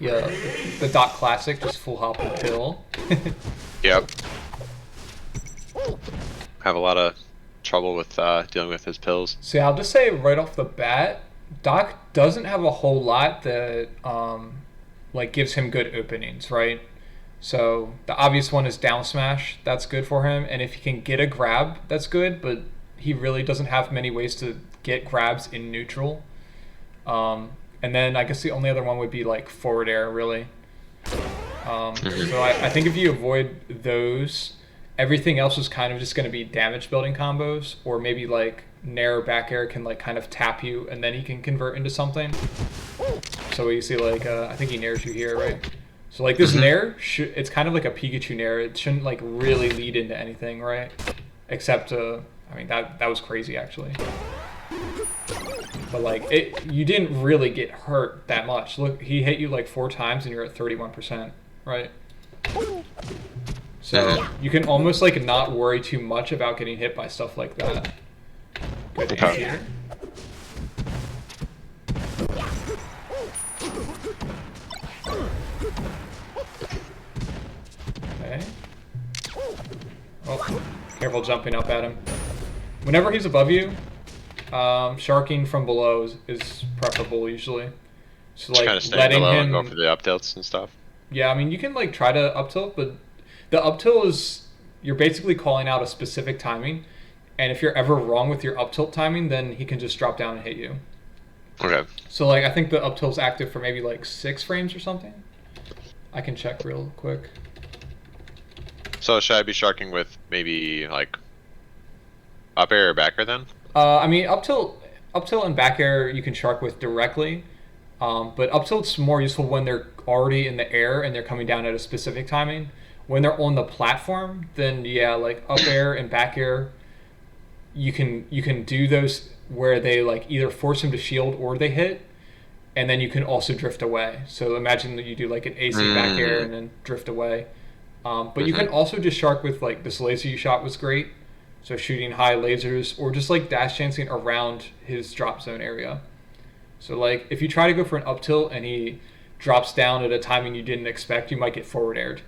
Yeah, the Doc Classic, just full hop and pill. Yep. Have a lot of trouble with dealing with his pills. So yeah, I'll just say right off the bat, Doc doesn't have a whole lot that like gives him good openings, right? So the obvious one is down smash. That's good for him, and if he can get a grab, that's good. But he really doesn't have many ways to get grabs in neutral. And then I guess the only other one would be like forward air, really. So I think if you avoid those, everything else is kind of just going to be damage building combos, or maybe like nair back air can like kind of tap you, and then he can convert into something. So you see like I think he nairs you here, right? So like this nair, it's kind of like a Pikachu nair. It shouldn't like really lead into anything, right? Except I mean that was crazy actually. But like you didn't really get hurt that much. Look, he hit you like 4 times and you're at 31%, right? So you can almost like not worry too much about getting hit by stuff like that. Good hit here. Okay. Oh, careful jumping up at him. Whenever he's above you, sharking from below is preferable usually. So like Kind of stay letting below him and go for the up tilts and stuff. Yeah, I mean you can like try to up tilt, but the up tilt is you're basically calling out a specific timing, and if you're ever wrong with your up tilt timing, then he can just drop down and hit you. Okay. So like I think the up tilt's active for maybe like 6 frames or something. I can check real quick. So should I be sharking with maybe like up air or back air then? I mean up tilt and back air you can shark with directly, but up tilt's more useful when they're already in the air and they're coming down at a specific timing. When they're on the platform, then yeah, like up air and back air, you can do those where they like either force him to shield or they hit, and then you can also drift away. So imagine that you do like an AC back air and then drift away. But you can also just shark with like this laser you shot was great. So shooting high lasers or just like dash chancing around his drop zone area. So like if you try to go for an up tilt and he drops down at a timing you didn't expect, you might get forward aired.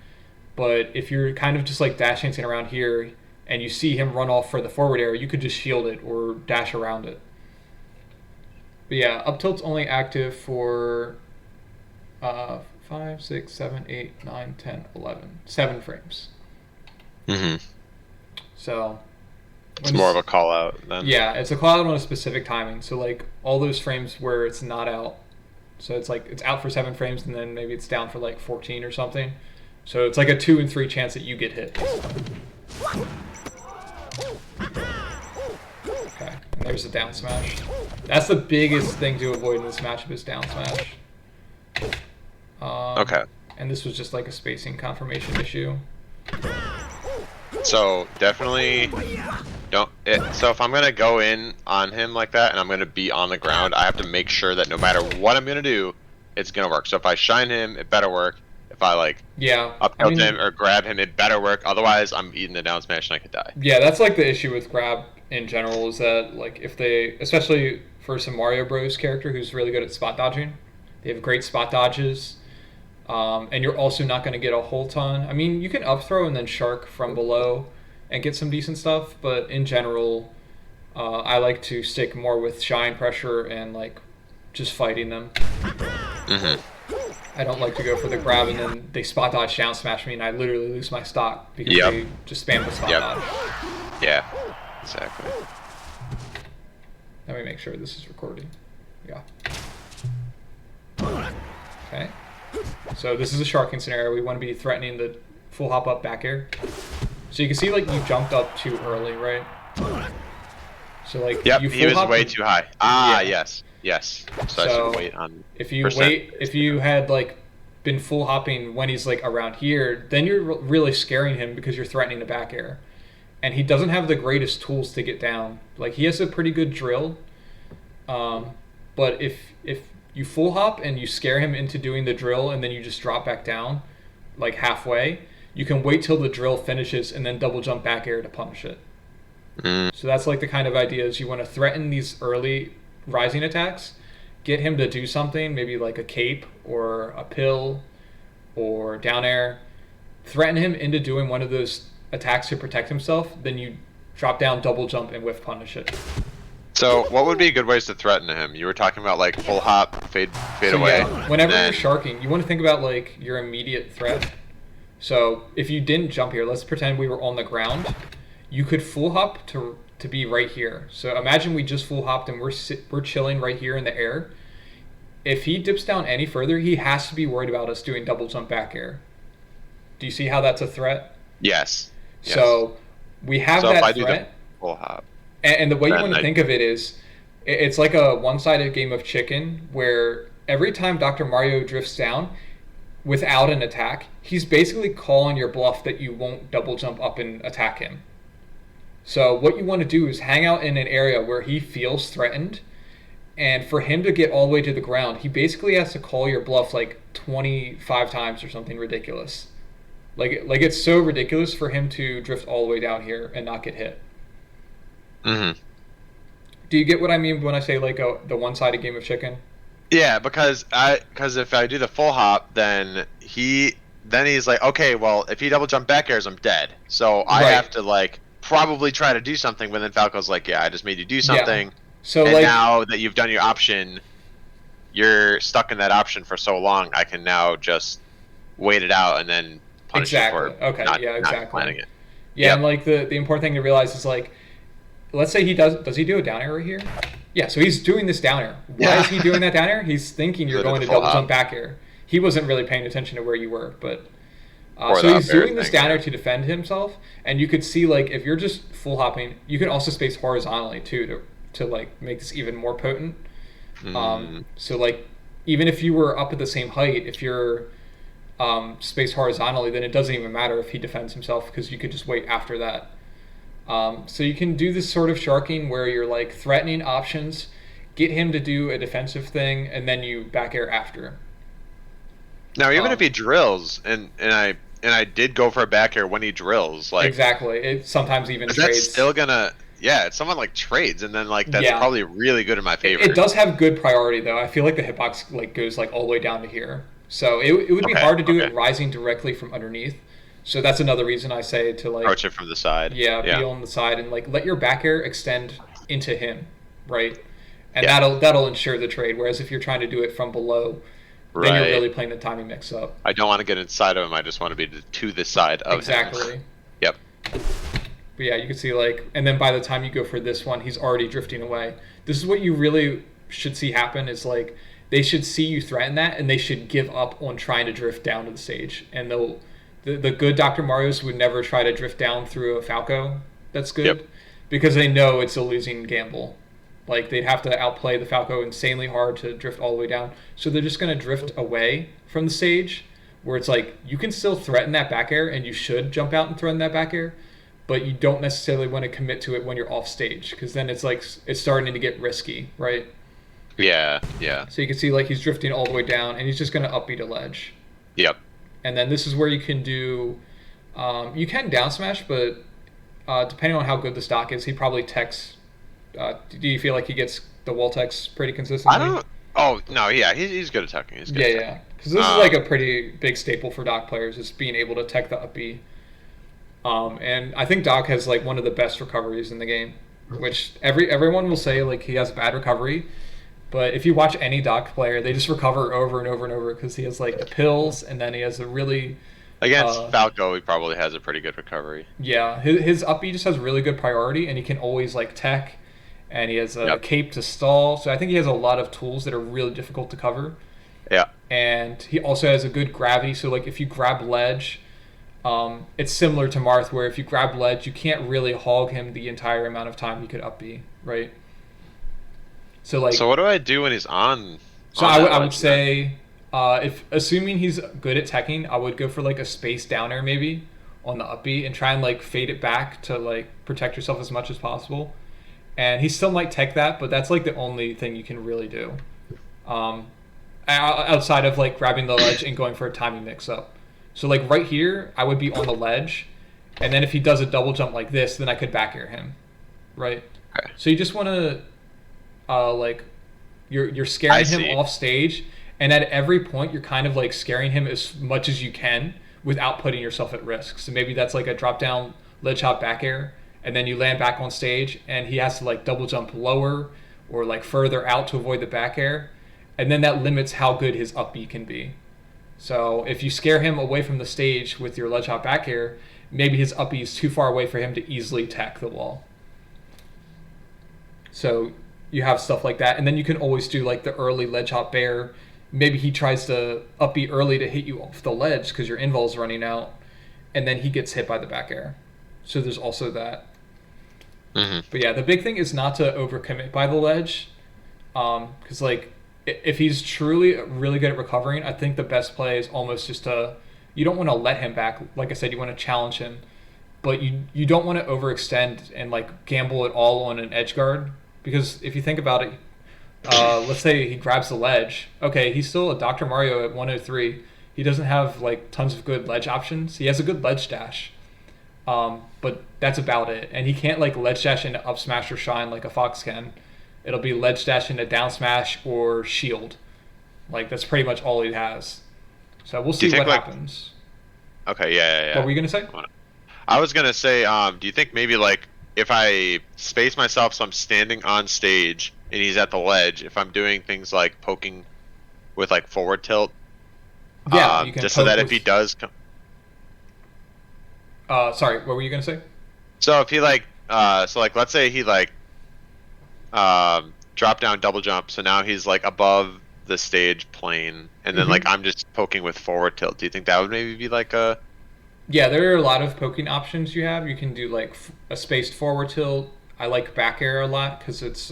But if you're kind of just like dash chancing around here and you see him run off for the forward air, you could just shield it or dash around it. But yeah, up tilt's only active for 5, 6, 7, 8, 9, 10, 11, 7 frames. So it's more of a call out then. Yeah, it's a call out on a specific timing. So like all those frames where it's not out. So it's like it's out for 7 frames and then maybe it's down for like 14 or something. So it's like a 2 in 3 chance that you get hit. Okay, and there's the down smash. That's the biggest thing to avoid in this matchup is down smash. Okay. And this was just like a spacing confirmation issue. So definitely don't. So if I'm gonna go in on him like that and I'm gonna be on the ground, I have to make sure that no matter what I'm gonna do, it's gonna work. So if I shine him, it better work. If I like up tilt him or grab him, it better work. Otherwise, I'm eating the down smash and I could die. Yeah, that's like the issue with grab in general is that like if they, especially for some Mario Bros character who's really good at spot dodging, they have great spot dodges, and you're also not going to get a whole ton. I mean, you can up throw and then shark from below and get some decent stuff, but in general, I like to stick more with shine pressure and like just fighting them. I don't like to go for the grab and then they spot dodge down smash me and I literally lose my stock because they just spam the spot dodge. Yeah, exactly. Let me make sure this is recording. Yeah. Okay. So this is a sharking scenario. We want to be threatening the full hop up back air. So you can see like you jumped up too early, right? So like he was way and, too high. Yes. So I should wait on. If you had like been full hopping when he's like around here, then you're really scaring him because you're threatening the back air, and he doesn't have the greatest tools to get down. Like he has a pretty good drill, but if you full hop and you scare him into doing the drill and then you just drop back down, like halfway, you can wait till the drill finishes and then double jump back air to punish it. So that's like the kind of ideas you want to threaten these early rising attacks, get him to do something, maybe like a cape or a pill or down air, threaten him into doing one of those attacks to protect himself, then you drop down, double jump, and whiff punish it. So what would be good ways to threaten him? You were talking about like full hop, fade away. Yeah, whenever you're sharking, you want to think about like your immediate threat. So if you didn't jump here, let's pretend we were on the ground. You could full hop to be right here. So imagine we just full hopped and we're chilling right here in the air. If he dips down any further, he has to be worried about us doing double jump back air. Do you see how that's a threat? Yes. So we have that if I threat. Do the full hop. And the way you want to think of it is, it's like a one-sided game of chicken where every time Dr. Mario drifts down without an attack, he's basically calling your bluff that you won't double jump up and attack him. So what you want to do is hang out in an area where he feels threatened, and for him to get all the way to the ground, he basically has to call your bluff like 25 times or something ridiculous. Like it's so ridiculous for him to drift all the way down here and not get hit. Mm-hmm. Do you get what I mean when I say like the one-sided game of chicken? Yeah, because if I do the full hop, then he's like, okay, well, if he double jump back airs, I'm dead. So I have to like probably try to do something. But then Falco's like, yeah, I just made you do something. Yeah. So and like, now that you've done your option, you're stuck in that option for so long. I can now just wait it out and then punish you for not planning it. Yeah, and like the important thing to realize is like, let's say he does he do a down air right here? Yeah, so he's doing this down air. Why is he doing that down air? He's thinking you're going to double jump back air. He wasn't really paying attention to where you were, but so he's doing this down air to defend himself, and you could see like if you're just full hopping, you can also space horizontally too to like make this even more potent. So like even if you were up at the same height, if you're spaced horizontally, then it doesn't even matter if he defends himself because you could just wait after that. So you can do this sort of sharking where you're like threatening options, get him to do a defensive thing, and then you back air after. Now, even if he drills, and I did go for a back air when he drills, like exactly, it sometimes even trades. That's still gonna, it's someone like trades, and then like that's probably really good in my favor. It does have good priority though. I feel like the hitbox like goes like all the way down to here, so it would be hard to do it rising directly from underneath. So that's another reason I say to like approach it from the side. Yeah, be on the side and like let your back air extend into him, right? And that'll ensure the trade. Whereas if you're trying to do it from below, then you're really playing the timing mix up. I don't want to get inside of him. I just want to be to the side of him. Exactly. Yep. But yeah, you can see like, and then by the time you go for this one, he's already drifting away. This is what you really should see happen is like they should see you threaten that, and they should give up on trying to drift down to the stage, and they'll. The good Dr. Marios would never try to drift down through a Falco that's good because they know it's a losing gamble. Like, they'd have to outplay the Falco insanely hard to drift all the way down. So they're just going to drift away from the stage where it's like, you can still threaten that back air and you should jump out and threaten that back air, but you don't necessarily want to commit to it when you're off stage because then it's like, it's starting to get risky, right? Yeah. So you can see like he's drifting all the way down and he's just going to upbeat a ledge. Yep. And then this is where you can do, you can down smash, but depending on how good the stock is, he probably techs. Do you feel like he gets the wall techs pretty consistently? I don't. Oh no, yeah, he's good at teching. He's good. Yeah. Because this is like a pretty big staple for Doc players is being able to tech the up B. And I think Doc has like one of the best recoveries in the game, which everyone will say like he has bad recovery. But if you watch any Doc player, they just recover over and over and over because he has like the pills, and then he has a really against Falco, he probably has a pretty good recovery. Yeah, his up B just has really good priority, and he can always like tech, and he has a cape to stall. So I think he has a lot of tools that are really difficult to cover. Yeah, and he also has a good gravity. So like if you grab ledge, it's similar to Marth, where if you grab ledge, you can't really hog him the entire amount of time you could up B, right? So what do I do when he's on? So I would say, if assuming he's good at teching, I would go for like a space down air maybe on the up B and try and like fade it back to like protect yourself as much as possible. And he still might tech that, but that's like the only thing you can really do, outside of like grabbing the ledge and going for a timing mix up. So like right here, I would be on the ledge, and then if he does a double jump like this, then I could back air him, right? Okay. So you just want to. Like You're I scaring him see. off stage, and at every point you're kind of like scaring him as much as you can without putting yourself at risk. So maybe that's like a drop down ledge hop back air, and then you land back on stage, and he has to like double jump lower or like further out to avoid the back air, and then that limits how good his up B can be. So if you scare him away from the stage with your ledge hop back air, maybe his up B is too far away for him to easily tack the wall. So you have stuff like that, and then you can always do like the early ledge hop bear. Maybe he tries to up B early to hit you off the ledge because your invol's running out, and then he gets hit by the back air. So there's also that. But yeah, the big thing is not to overcommit by the ledge, because like if he's truly really good at recovering, I think the best play is almost just to, you don't want to let him back. Like I said, you want to challenge him, but you don't want to overextend and like gamble it all on an edge guard, because if you think about it, let's say he grabs the ledge. Okay, he's still a Dr. Mario at 103. He doesn't have like tons of good ledge options. He has a good ledge dash, but that's about it. And he can't like ledge dash into up smash or shine like a Fox can. It'll be ledge dash into down smash or shield. Like that's pretty much all he has. So we'll see what happens. Okay, yeah. What were you gonna say? I was gonna say, do you think maybe like if I space myself so I'm standing on stage and he's at the ledge, if I'm doing things like poking with like forward tilt, Yeah, you can just so that poke if he does come. Sorry, what were you gonna say? So if he like, so like let's say he like, drop down double jump, so now he's like above the stage plane, and then like I'm just poking with forward tilt. Do you think that would maybe be like a? Yeah, there are a lot of poking options you have. You can do like a spaced forward tilt. I like back air a lot because it's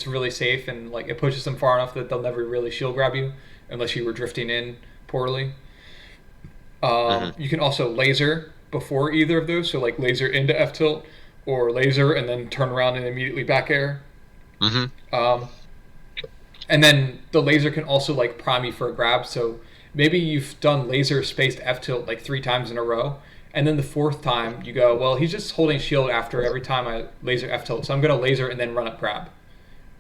really safe, and like it pushes them far enough that they'll never really shield grab you unless you were drifting in poorly. You can also laser before either of those, so like laser into F tilt or laser and then turn around and immediately back air. And then the laser can also like prime you for a grab. So maybe you've done laser spaced F tilt like 3 times in a row, and then the 4th time you go, well, he's just holding shield after every time I laser F tilt, so I'm going to laser and then run up grab,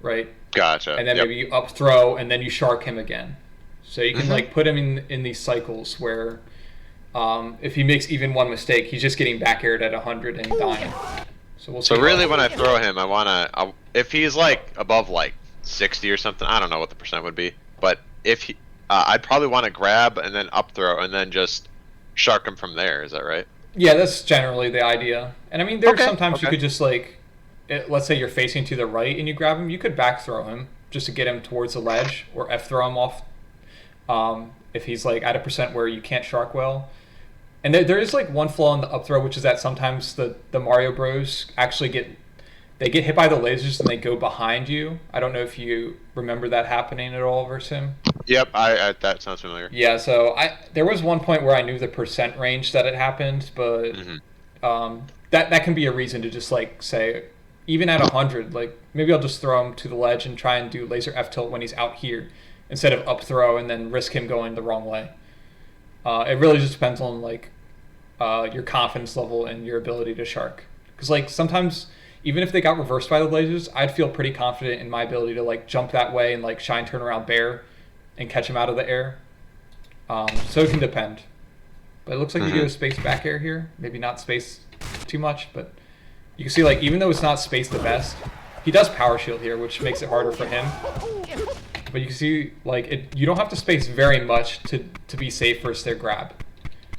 right? Gotcha. And then maybe you up throw and then you shark him again. So you can like put him in these cycles where if he makes even one mistake, he's just getting back aired at 100 and dying. So we'll see. So really, when I throw him, I wanna, if he's like above like 60 or something, I don't know what the percent would be, but if he, I'd probably want to grab and then up throw and then just shark him from there. Is that right? Yeah, that's generally the idea. And I mean, there's sometimes you could just like, let's say you're facing to the right and you grab him, you could back throw him just to get him towards the ledge, or F throw him off if he's like at a percent where you can't shark well. And there is like one flaw in the up throw, which is that sometimes the Mario Bros actually get hit by the lasers and they go behind you. I don't know if you remember that happening at all versus him. Yep, I that sounds familiar. Yeah, so there was one point where I knew the percent range that it happened, but that can be a reason to just like say, even at 100, like maybe I'll just throw him to the ledge and try and do laser F tilt when he's out here instead of up throw and then risk him going the wrong way. It really just depends on like your confidence level and your ability to shark. Because like sometimes even if they got reversed by the lasers, I'd feel pretty confident in my ability to like jump that way and like shine turn around bear and catch him out of the air. So it can depend. But it looks like you get a space back air here. Maybe not space too much, but you can see like even though it's not space the best, he does power shield here, which makes it harder for him. But you can see like you don't have to space very much to be safe versus their grab.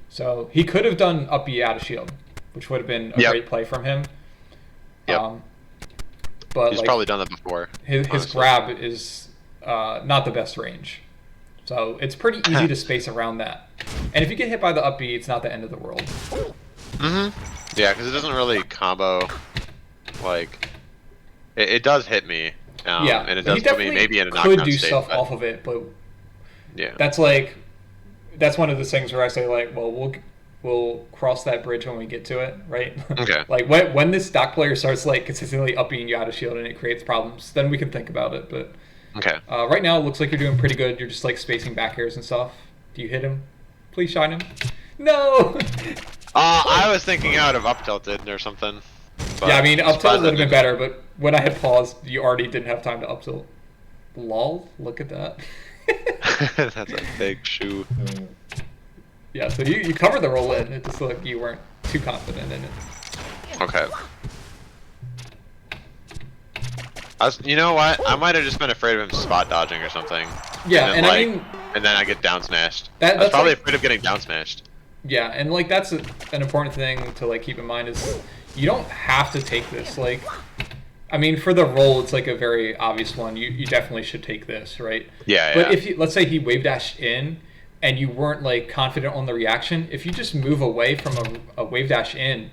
So he could have done up B out of shield, which would have been a great play from him. But he's like, probably done that before. His grab is not the best range. So it's pretty easy to space around that. And if you get hit by the up B, it's not the end of the world. Yeah, because it doesn't really combo. Like, it does hit me. Yeah, and it does put me maybe in a knockdown could do state, stuff but off of it, but yeah, that's one of the things where I say like, well, we'll cross that bridge when we get to it, right? Okay. Like when this dock player starts like consistently upping you out of shield and it creates problems, then we can think about it. But okay. Right now it looks like you're doing pretty good. You're just like spacing back airs and stuff. Do you hit him? Please shine him. No. I was thinking out of up tilted or something. Yeah, I mean up tilt would have been better, but when I had paused, you already didn't have time to up tilt. Lol, look at that. That's a big shoe. Yeah, so you covered the roll in. It just looked like you weren't too confident in it. Okay. You know what? I might have just been afraid of him spot dodging or something. Yeah, and then, and I mean, and then I get down smashed. I was that's probably like, afraid of getting down smashed. yeah, and like that's an important thing to like keep in mind is you don't have to take this. Like, I mean, for the roll, it's like a very obvious one. You definitely should take this, right? Yeah. But if let's say he wave dashed in, and you weren't like confident on the reaction, if you just move away from a wave dash in,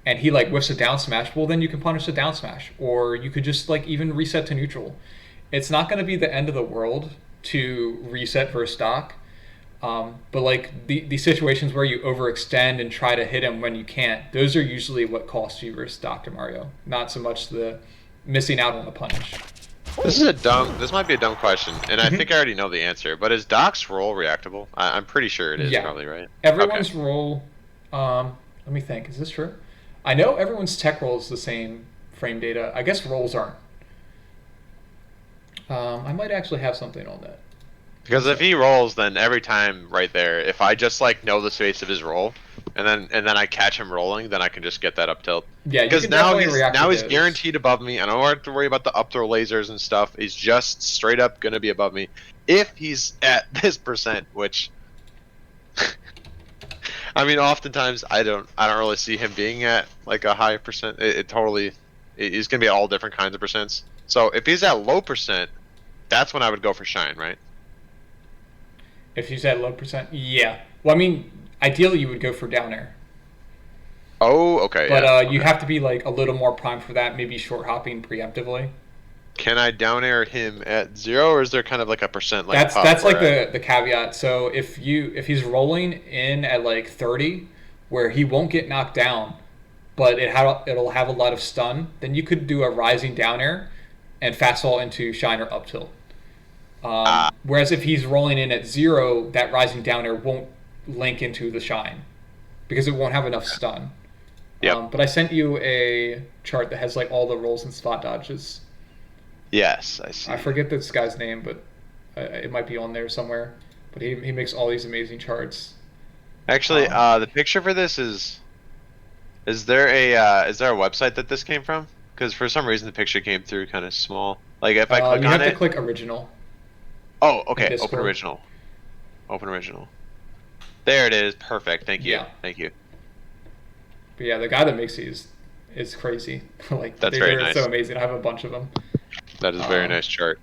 and he like whiffs a down smash, well then you can punish the down smash, or you could just like even reset to neutral. It's not going to be the end of the world to reset versus stock. But like the situations where you overextend and try to hit him when you can't, those are usually what cost you versus Dr. Mario, not so much the missing out on the punish. This might be a dumb question, and I think I already know the answer, but is Doc's roll reactable? I'm pretty sure it is, probably, right? Everyone's roll, let me think, is this true? I know everyone's tech roll is the same frame data. I guess rolls aren't. I might actually have something on that. Because if he rolls, then every time right there, if I just like know the space of his roll, and then I catch him rolling, then I can just get that up tilt. Yeah, because now he's guaranteed above me. I don't have to worry about the up throw lasers and stuff. He's just straight up gonna be above me if he's at this percent, which I mean, oftentimes I don't really see him being at like a high percent. He's gonna be all different kinds of percents. So if he's at low percent, that's when I would go for shine, right? If he's at low percent, yeah. Well, I mean, ideally you would go for down air. Oh, okay. But yeah, you have to be like a little more primed for that. Maybe short hopping preemptively. Can I down air him at 0, or is there kind of like a percent like? That's like the caveat. So if he's rolling in at like 30, where he won't get knocked down, but it'll have a lot of stun, then you could do a rising down air, and fastball into shine or up tilt. Whereas if he's rolling in at 0, that rising down air won't link into the shine because it won't have enough stun. Yep. But I sent you a chart that has like all the rolls and spot dodges. Yes, I see. I forget this guy's name, but it might be on there somewhere. But he makes all these amazing charts. Actually, the picture for this is there a website that this came from? Because for some reason the picture came through kind of small. Like if I click on it, you have to click original. Oh, okay. Open original. Open original. There it is. Perfect. Thank you. Yeah. Thank you. But yeah, the guy that makes these is crazy. Like that's very they're nice. So amazing. I have a bunch of them. That is a very nice chart.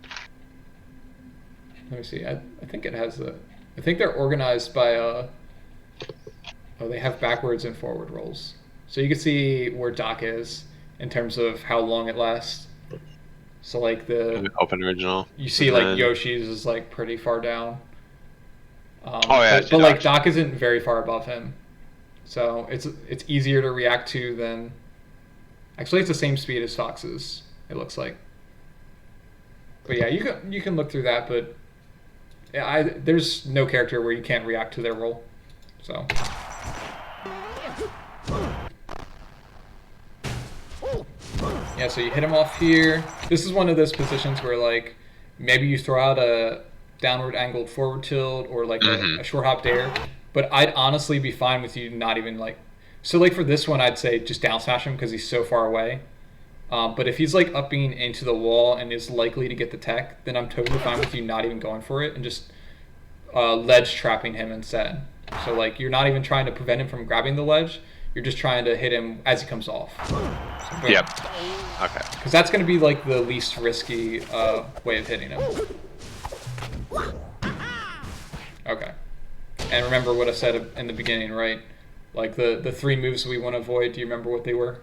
Let me see. I think it has I think they're organized by oh, they have backwards and forward rolls. So you can see where Doc is in terms of how long it lasts. So like the open original. You see like Yoshi's is like pretty far down. But like Doc isn't very far above him. So it's easier to react to than actually it's the same speed as Fox's, it looks like. But yeah, you can look through that, but there's no character where you can't react to their roll. So yeah, so you hit him off here. This is one of those positions where like maybe you throw out a downward angled forward tilt or like a short hop dare, but I'd honestly be fine with you not even like. So like for this one, I'd say just down smash him because he's so far away. But if he's like upping into the wall and is likely to get the tech, then I'm totally fine with you not even going for it and just ledge trapping him instead. So like you're not even trying to prevent him from grabbing the ledge. You're just trying to hit him as he comes off. So, yep. Okay. Because that's going to be like the least risky way of hitting him. Okay. And remember what I said in the beginning, right? Like the 3 moves we want to avoid. Do you remember what they were?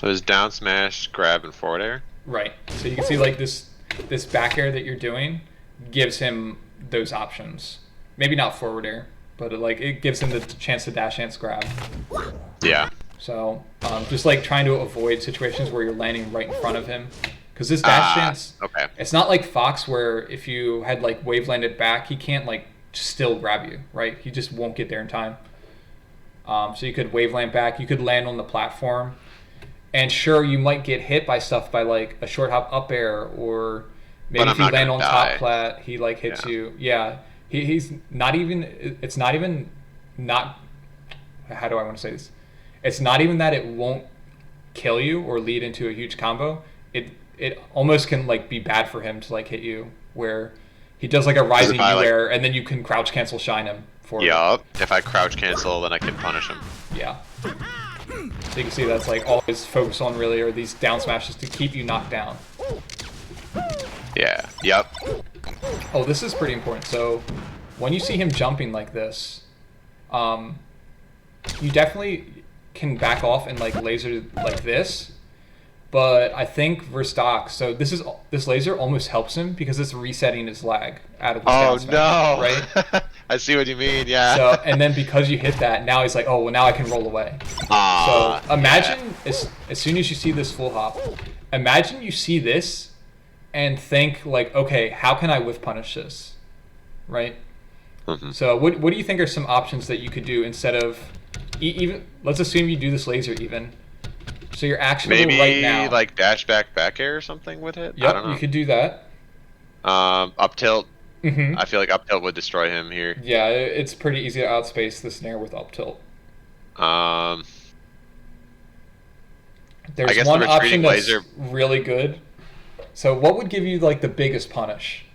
It was down smash, grab, and forward air. Right. So you can see like this back air that you're doing gives him those options. Maybe not forward air, but it gives him the chance to dash dance grab. Yeah. So just like trying to avoid situations where you're landing right in front of him. Because this dash dance, okay. It's not like Fox where if you had like wave landed back, he can't like still grab you, right? He just won't get there in time. So you could wave land back, you could land on the platform. And sure, you might get hit by stuff by like a short hop up air or But Maybe I'm if you not land gonna on top die. plat, he like hits Yeah. you. Yeah, he's not even. It's not even not. How do I want to say this? It's not even that it won't kill you or lead into a huge combo. It almost can like be bad for him to like hit you where he does like a Because if rising I U like, air and then you can crouch cancel shine him for it. yup, if I crouch cancel, then I can punish him. Yeah. So you can see that's like all his focus on really are these down smashes to keep you knocked down. Yeah. Yep. Oh, this is pretty important. So when you see him jumping like this, you definitely can back off and like laser like this. But I think Verstock, so this laser almost helps him because it's resetting his lag out of this Oh down smash, right? no. I see what you mean. Yeah. So and then because you hit that, now he's like, oh well, now I can roll away. So imagine as soon as you see this full hop, imagine you see this and think like, okay, how can I whiff punish this, right? Mm-hmm. So what do you think are some options that you could do instead of even? Let's assume you do this laser even. So you're actionable Maybe right now. like dash back air or something with it. I Yep, don't know. you could do that. Up tilt. Mm-hmm. I feel like up tilt would destroy him here. Yeah, it's pretty easy to outspace the snare with up tilt. I There's guess one the option retreating that's laser. really good. So what would give you like the biggest punish?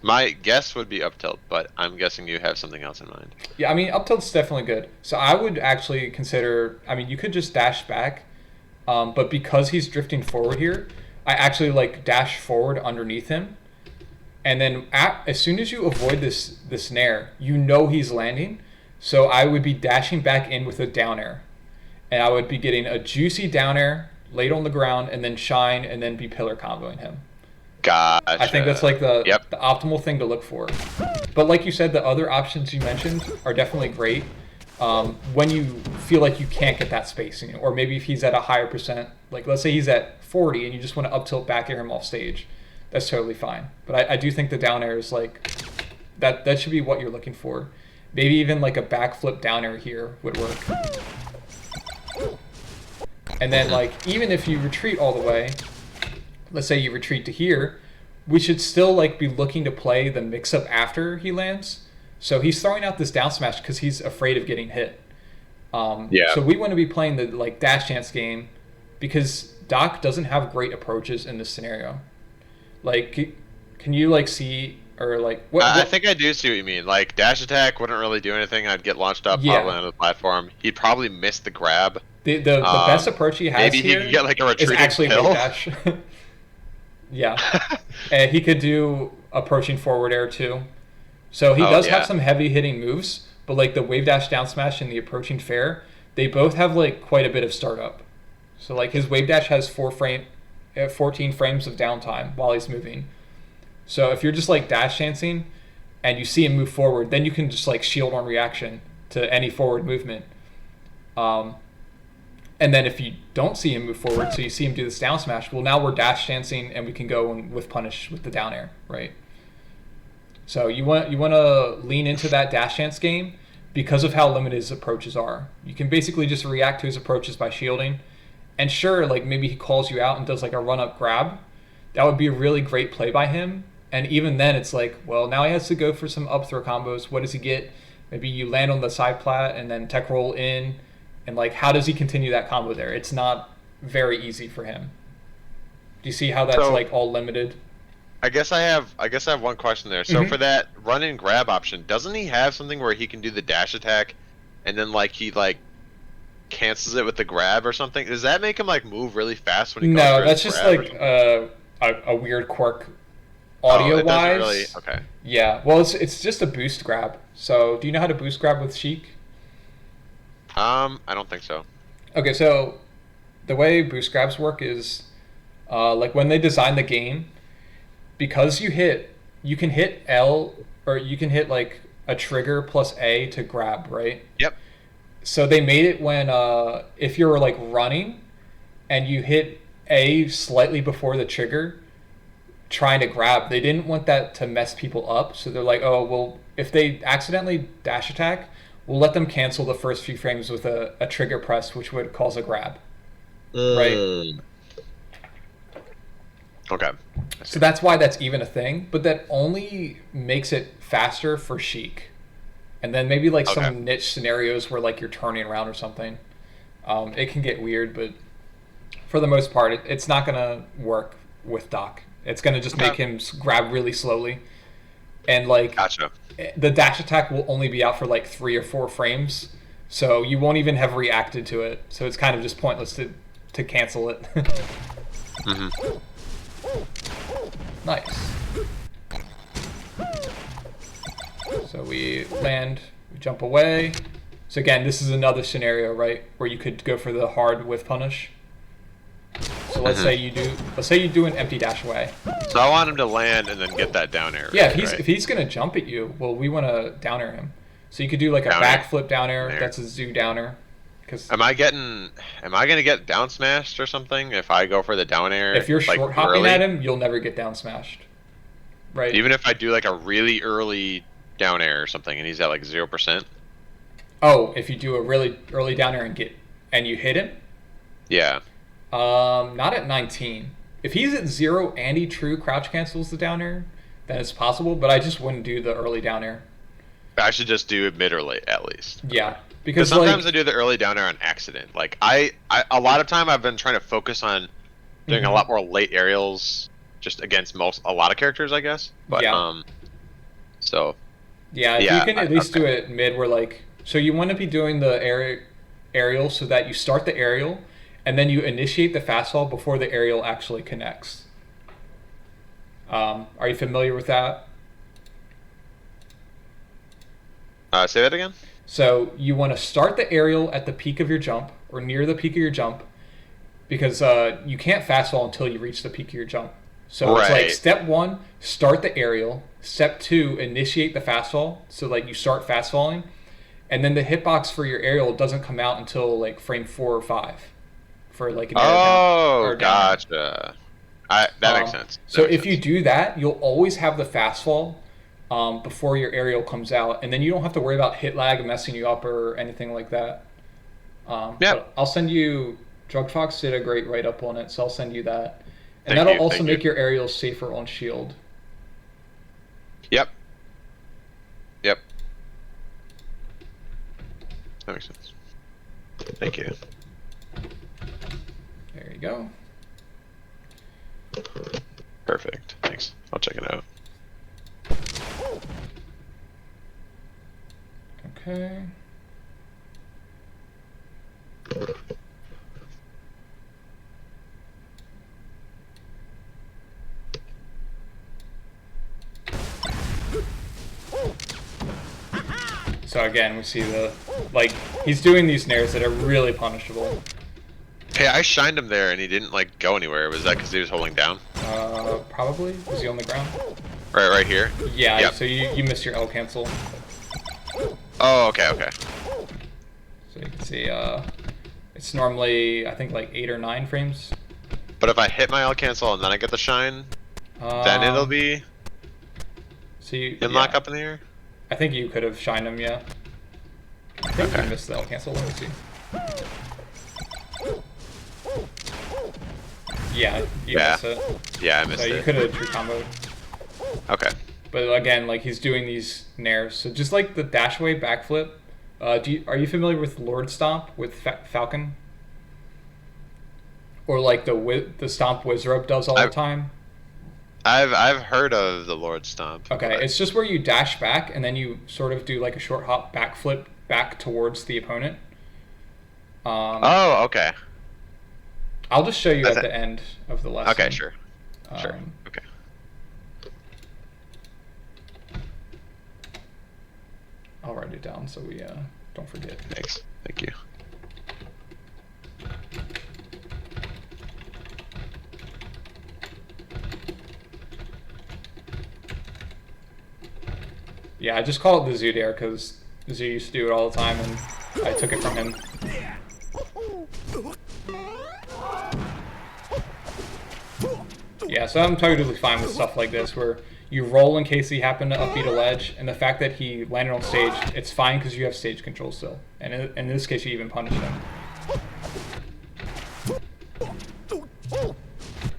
My guess would be up tilt, but I'm guessing you have something else in mind. Yeah, I mean up tilt's definitely good. So I would actually consider. I mean, you could just dash back, but because he's drifting forward here, I actually like dash forward underneath him, and then as soon as you avoid this snare, you know he's landing. So I would be dashing back in with a down air, and I would be getting a juicy down air laid on the ground, and then shine, and then be pillar comboing him. Gotcha. I think that's like the Yep. the optimal thing to look for. But like you said, the other options you mentioned are definitely great. When you feel like you can't get that spacing, or maybe if he's at a higher percent, like let's say he's at 40 and you just want to up tilt back air him off stage, that's totally fine. But I do think the down air is like that should be what you're looking for. Maybe even like a backflip down air here would work. And then like even if you retreat all the way, let's say you retreat to here, we should still like be looking to play the mix up after he lands. So he's throwing out this down smash because he's afraid of getting hit. Yeah. So we want to be playing the like dash chance game because Doc doesn't have great approaches in this scenario. Like, can you like see or like what? I think I do see what you mean. Like dash attack wouldn't really do anything. I'd get launched up, Yeah. probably onto the platform. He'd probably miss the grab. The best approach he has Maybe he here could get like a is retreating actually pill. wave dash. Yeah. And he could do approaching forward air too. So he does have some heavy hitting moves, but like the wave dash down smash and the approaching fair, they both have like quite a bit of startup. So like his wave dash has 14 frames of downtime while he's moving. So if you're just like dash chancing and you see him move forward, then you can just like shield on reaction to any forward movement. And then if you don't see him move forward, so you see him do this down smash, well, now we're dash chancing and we can go with punish with the down air, right? So you want to lean into that dash chance game because of how limited his approaches are. You can basically just react to his approaches by shielding. And sure, like maybe he calls you out and does like a run up grab. That would be a really great play by him. And even then, it's like, well, now he has to go for some up throw combos. What does he get? Maybe you land on the side plat and then tech roll in. And like, how does he continue that combo there? It's not very easy for him. Do you see how that's like all limited? I guess I have one question there. So for that run and grab option, doesn't he have something where he can do the dash attack, and then like he like cancels it with the grab or something? Does that make him like move really fast when he goes for that's his just grab like a weird quirk audio wise. Really, okay. Yeah, well, it's just a boost grab. So do you know how to boost grab with Sheik? I don't think so. Okay, so the way boost grabs work is like when they designed the game, because you can hit L or you can hit like a trigger plus A to grab, right? Yep. So they made it when if you're like running and you hit A slightly before the trigger trying to grab, they didn't want that to mess people up. So they're like, oh, well, if they accidentally dash attack, we'll let them cancel the first few frames with a trigger press, which would cause a grab. Right? Okay. So that's why that's even a thing, but that only makes it faster for Sheik. And then maybe like Okay. some niche scenarios where like you're turning around or something. It can get weird, but for the most part, it's not gonna work with Doc. It's gonna just make Okay. him grab really slowly, and like Gotcha. the dash attack will only be out for like 3 or 4 frames, so you won't even have reacted to it. So it's kind of just pointless to cancel it. Mm-hmm. Nice. So we land, we jump away. So again, this is another scenario, right, where you could go for the hard with punish. So let's say you do an empty dash away. So I want him to land and then get that down air. Yeah, right? if he's gonna jump at you, well, we want to down air him. So you could do like a Down air. backflip down air. There. That's a zoo downer. Because Am I gonna get down smashed or something if I go for the down air? if you're like, short hopping early? at him, you'll never get down smashed. Right. Even if I do like a really early down air or something, and he's at like 0%. Oh, if you do a really early down air and you hit him. Yeah. Not at 19. If he's at 0 and he true crouch cancels the down air, then it's possible. But I just wouldn't do the early down air. I should just do it mid or late at least. Yeah, Because because sometimes I like do the early down air on accident. Like I a lot of time I've been trying to focus on doing a lot more late aerials just against a lot of characters, I guess. But Yeah. so yeah, if yeah, you can at least do it mid, where like so you want to be doing the aerial so that you start the aerial and then you initiate the fastball before the aerial actually connects. Are you familiar with that? say that again. So you want to start the aerial at the peak of your jump or near the peak of your jump, because you can't fastball until you reach the peak of your jump. So it's like Right. step 1, start the aerial. Step 2, initiate the fastball. So like you start fastballing, and then the hitbox for your aerial doesn't come out until like frame 4 or 5 for like an air down, Oh, or down. gotcha. That makes sense. So That makes if you sense. do that, you'll always have the fastball before your aerial comes out, and then you don't have to worry about hit lag messing you up or anything like that. Yeah. But I'll send you. Drug Fox did a great write up on it, so I'll send you that, and Thank that'll you, also thank make you. your aerials safer on shield. Yep. Yep. That makes sense. Thank you. There you go. Perfect. Thanks. I'll check it out. Okay. So again, we see like he's doing these nairs that are really punishable. Hey, I shined him there and he didn't like go anywhere. Was that because he was holding down? Probably was he on the ground? Right here. Yeah. Yep. So you missed your L cancel. Oh, okay. So you can see it's normally I think like 8 or 9 frames. But if I hit my L cancel and then I get the shine, then it'll be so you lock yeah. up in the air. I think you could have shined him, yeah. I think Okay. you missed the L cancel. Let me see. Yeah, you Yeah. missed it. Yeah, I missed So you it. could have true comboed. Okay. But again, like he's doing these nairs. So just like the dash away backflip. Are you familiar with Lord Stomp with Falcon? Or like the Stomp Wizrobe does all the time? I've heard of the Lord Stomp. Okay, but- it's just where you dash back and then you sort of do like a short hop backflip back towards the opponent. Oh, okay. I'll just show you That's at it. the end of the lesson. Okay, sure. Sure. Um, Okay. I'll write it down so we don't forget. Thanks. Thank you. Yeah, I just call it the Zoo Dare because Zoo used to do it all the time and I took it from him. Yeah, so I'm totally fine with stuff like this where you roll in case he happened to upbeat a ledge, and the fact that he landed on stage, it's fine because you have stage control still. And in this case, you even punished him.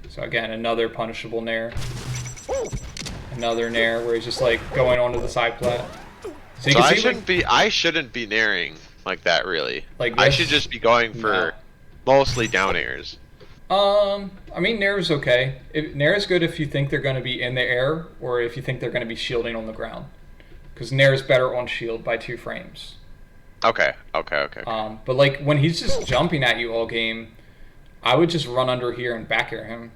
So So again, another punishable nair. Another nair where he's just like going onto the side plat. So you So can I see, shouldn't be. I shouldn't be nairing like that. Really. Like I this? should just be going for mostly down airs. I mean, nair is okay. Nair is good if you think they're going to be in the air or if you think they're going to be shielding on the ground. Because nair is better on shield by 2 frames. Okay. But like when he's just jumping at you all game, I would just run under here and back air him.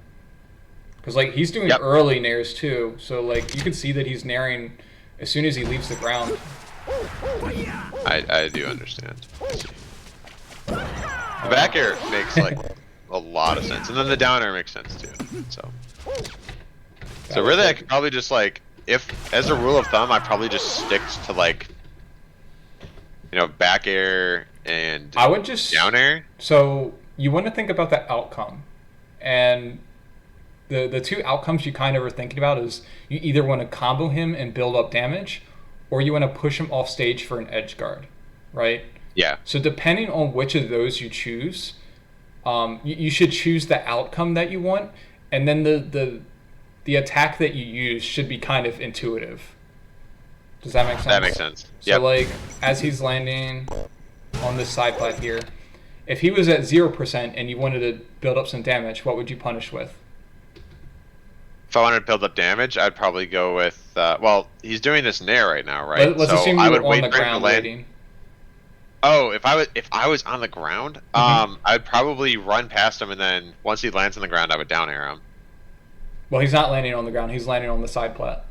Because like he's doing early nairs too, so like you can see that he's nairing as soon as he leaves the ground. I do understand. The back air makes like a lot of sense, and then the down air makes sense too. So really, I could probably just like, if as a rule of thumb, I probably just stick to like, back air and I would just down air. So you want to think about the outcome, and the 2 outcomes you kind of are thinking about is you either want to combo him and build up damage, or you want to push him off stage for an edge guard, right? Yeah. So depending on which of those you choose, you should choose the outcome that you want, and then the attack that you use should be kind of intuitive. Does that make sense? That makes sense. So like as he's landing on this side plat here, if he was at 0% and you wanted to build up some damage, what would you punish with? If I wanted to build up damage, I'd probably go with. Well, he's doing this nair right now, right? Let's assume you were on the ground waiting. Oh, if I was on the ground, I'd probably run past him, and then once he lands on the ground, I would down air him. Well, he's not landing on the ground. He's landing on the side plat.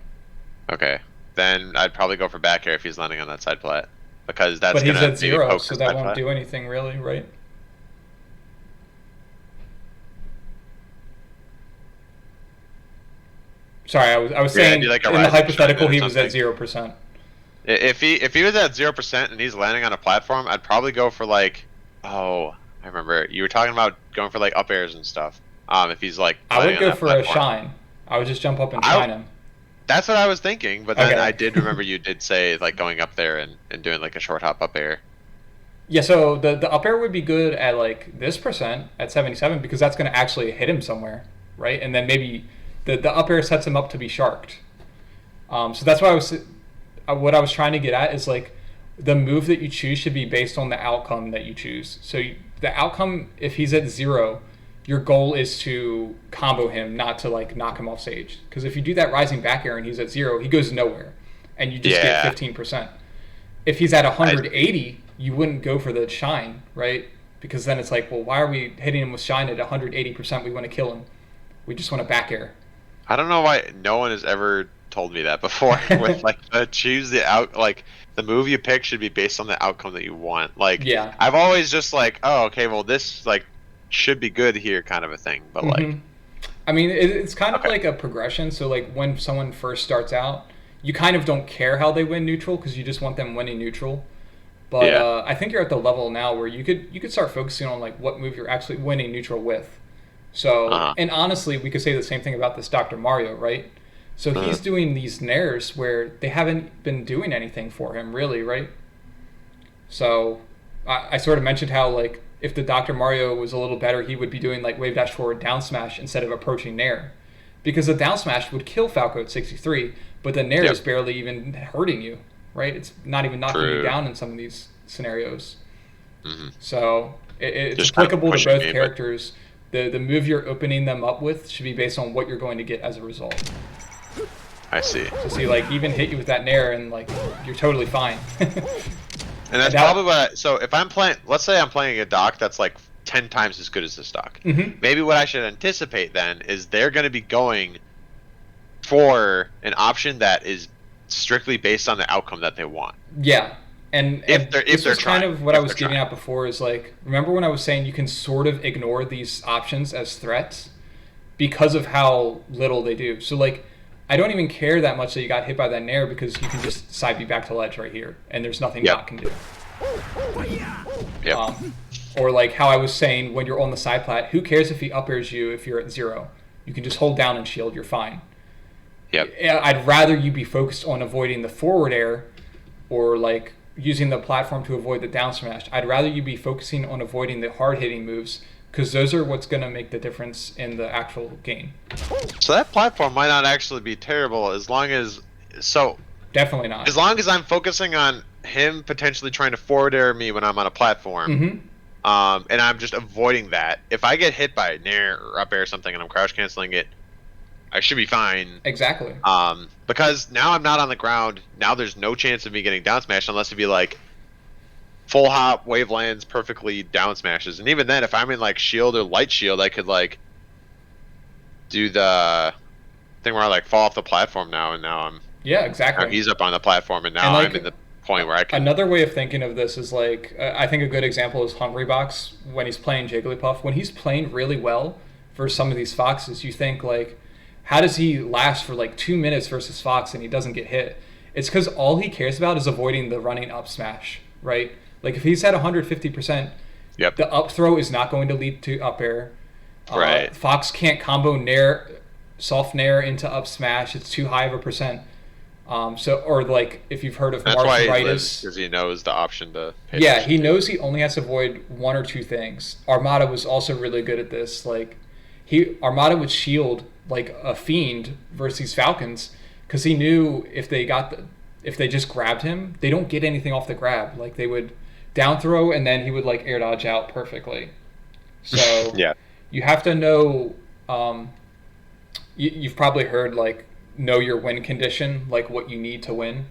Okay, then I'd probably go for back air if he's landing on that side plat, because that's. But he's gonna at 0, so that won't plat. do anything really, right? Sorry, I was saying like in the hypothetical he was at 0%. If he was at 0% and he's landing on a platform, I'd probably go for like, I remember you were talking about going for like up airs and stuff. If he's like, I would go for a shine. I would just jump up and shine him. That's what I was thinking, but then I did remember you did say like going up there and doing like a short hop up air. Yeah, so the up air would be good at like this percent at 77 because that's going to actually hit him somewhere, right? And then maybe the up air sets him up to be sharked. So that's why what I was trying to get at is like the move that you choose should be based on the outcome that you choose. So the outcome, if he's at 0, your goal is to combo him, not to like knock him off stage. Because if you do that rising back air and he's at 0, he goes nowhere, and you just get 15%. If he's at 180, you wouldn't go for the shine, right? Because then it's like, well, why are we hitting him with shine at 180%? We want to kill him. We just want to back air. I don't know why no one has ever told me that before. With like choose the move you pick should be based on the outcome that you want. Like, I've always just like, oh, okay, well this like should be good here, kind of a thing. But like, I mean, it's kind of like a progression. So like when someone first starts out, you kind of don't care how they win neutral because you just want them winning neutral. But I think you're at the level now where you could start focusing on like what move you're actually winning neutral with. So and honestly, we could say the same thing about this Dr. Mario, right? So he's doing these nairs where they haven't been doing anything for him, really, right? So I sort of mentioned how like if the Dr. Mario was a little better, he would be doing like wave dash forward down smash instead of approaching nair, because the down smash would kill Falco at 63, but the nair is barely even hurting you, right? It's not even knocking you down in some of these scenarios. So it's applicable to both characters. The move you're opening them up with should be based on what you're going to get as a result. I see. So see, like, even hit you with that nair and, like, you're totally fine. And that's probably what so if I'm playing, let's say I'm playing a doc that's, like, 10 times as good as this doc. Maybe what I should anticipate, then, is they're going to be going for an option that is strictly based on the outcome that they want. Yeah. And if they're trying, kind of what I was getting at before is, like, remember when I was saying you can sort of ignore these options as threats because of how little they do. So, like, I don't even care that much that you got hit by that nair because you can just side B back to ledge right here, and there's nothing Doc can do. Or like how I was saying when you're on the side plat, who cares if he up airs you if you're at 0? You can just hold down and shield, you're fine. I'd rather you be focused on avoiding the forward air or like using the platform to avoid the down smash. I'd rather you be focusing on avoiding the hard hitting moves because those are what's going to make the difference in the actual game. So that platform might not actually be terrible as long as Definitely not. As long as I'm focusing on him potentially trying to forward air me when I'm on a platform, and I'm just avoiding that. If I get hit by a nair or up air or something and I'm crouch canceling it, I should be fine. Exactly. Because now I'm not on the ground. Now there's no chance of me getting down smashed unless it be like full hop, wave lands, perfectly down smashes. And even then, if I'm in like shield or light shield, I could like do the thing where I like fall off the platform now, and now I'm exactly. he's up on the platform, and now I'm in the point where I can. Another way of thinking of this is like I think a good example is Hungrybox when he's playing Jigglypuff. When he's playing really well for some of these foxes, you think like, how does he last for like 2 minutes versus Fox and he doesn't get hit? It's because all he cares about is avoiding the running up smash, right? Like if he's at 150%, the up throw is not going to lead to up air. Right. Fox can't combo nair, soft nair into up smash. It's too high of a percent. Or like if you've heard of Marshritis, because he knows the option to. He knows he only has to avoid one or two things. Armada was also really good at this. Like Armada would shield like a fiend versus Falcons because he knew if they just grabbed him, they don't get anything off the grab. Like they would down throw and then he would like air dodge out perfectly. So you have to know. You've probably heard like know your win condition, like what you need to win.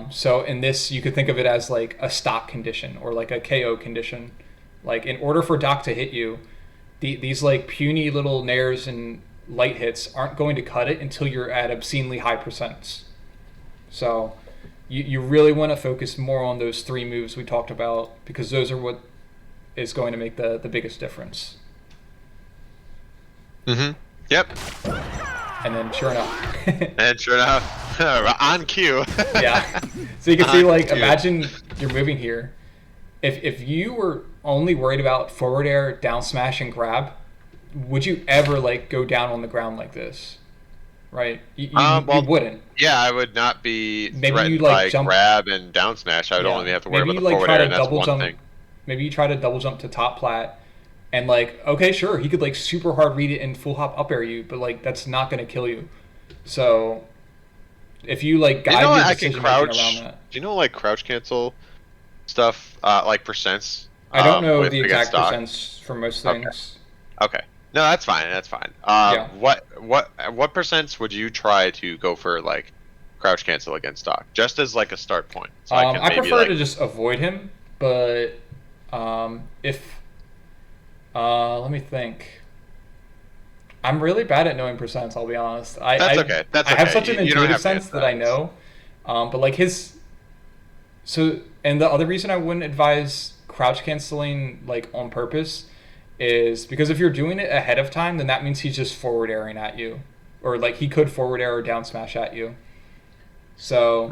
So in this, you could think of it as like a stock condition or like a KO condition. Like in order for Doc to hit you, these like puny little nairs and light hits aren't going to cut it until you're at obscenely high percents. So you really want to focus more on those 3 moves we talked about because those are what is going to make the biggest difference. Yep. And then sure enough. On cue. So you can see like imagine you're moving here. If you were only worried about forward air, down smash, and grab, would you ever like go down on the ground like this? Right? You wouldn't. Yeah, I would not be maybe threatened by grab and down smash. I would only have to worry about the forward air, and that's one thing. Maybe you try to double jump to top plat, and like, okay, sure, he could like super hard read it and full hop up air you, but like that's not going to kill you. So if you like guide your decision making around that. Do you know like crouch cancel stuff, like percents? I don't know the exact percents for most things. Okay. No, that's fine. That's fine. What percents would you try to go for like crouch cancel against Doc, just as like a start point? So I prefer to just avoid him, but if let me think. I'm really bad at knowing percents. I'll be honest. That's okay. That's okay. I have such an intuitive sense that I know, but like and the other reason I wouldn't advise crouch canceling like on purpose is because if you're doing it ahead of time, then that means he's just forward airing at you, or like he could forward air or down smash at you. So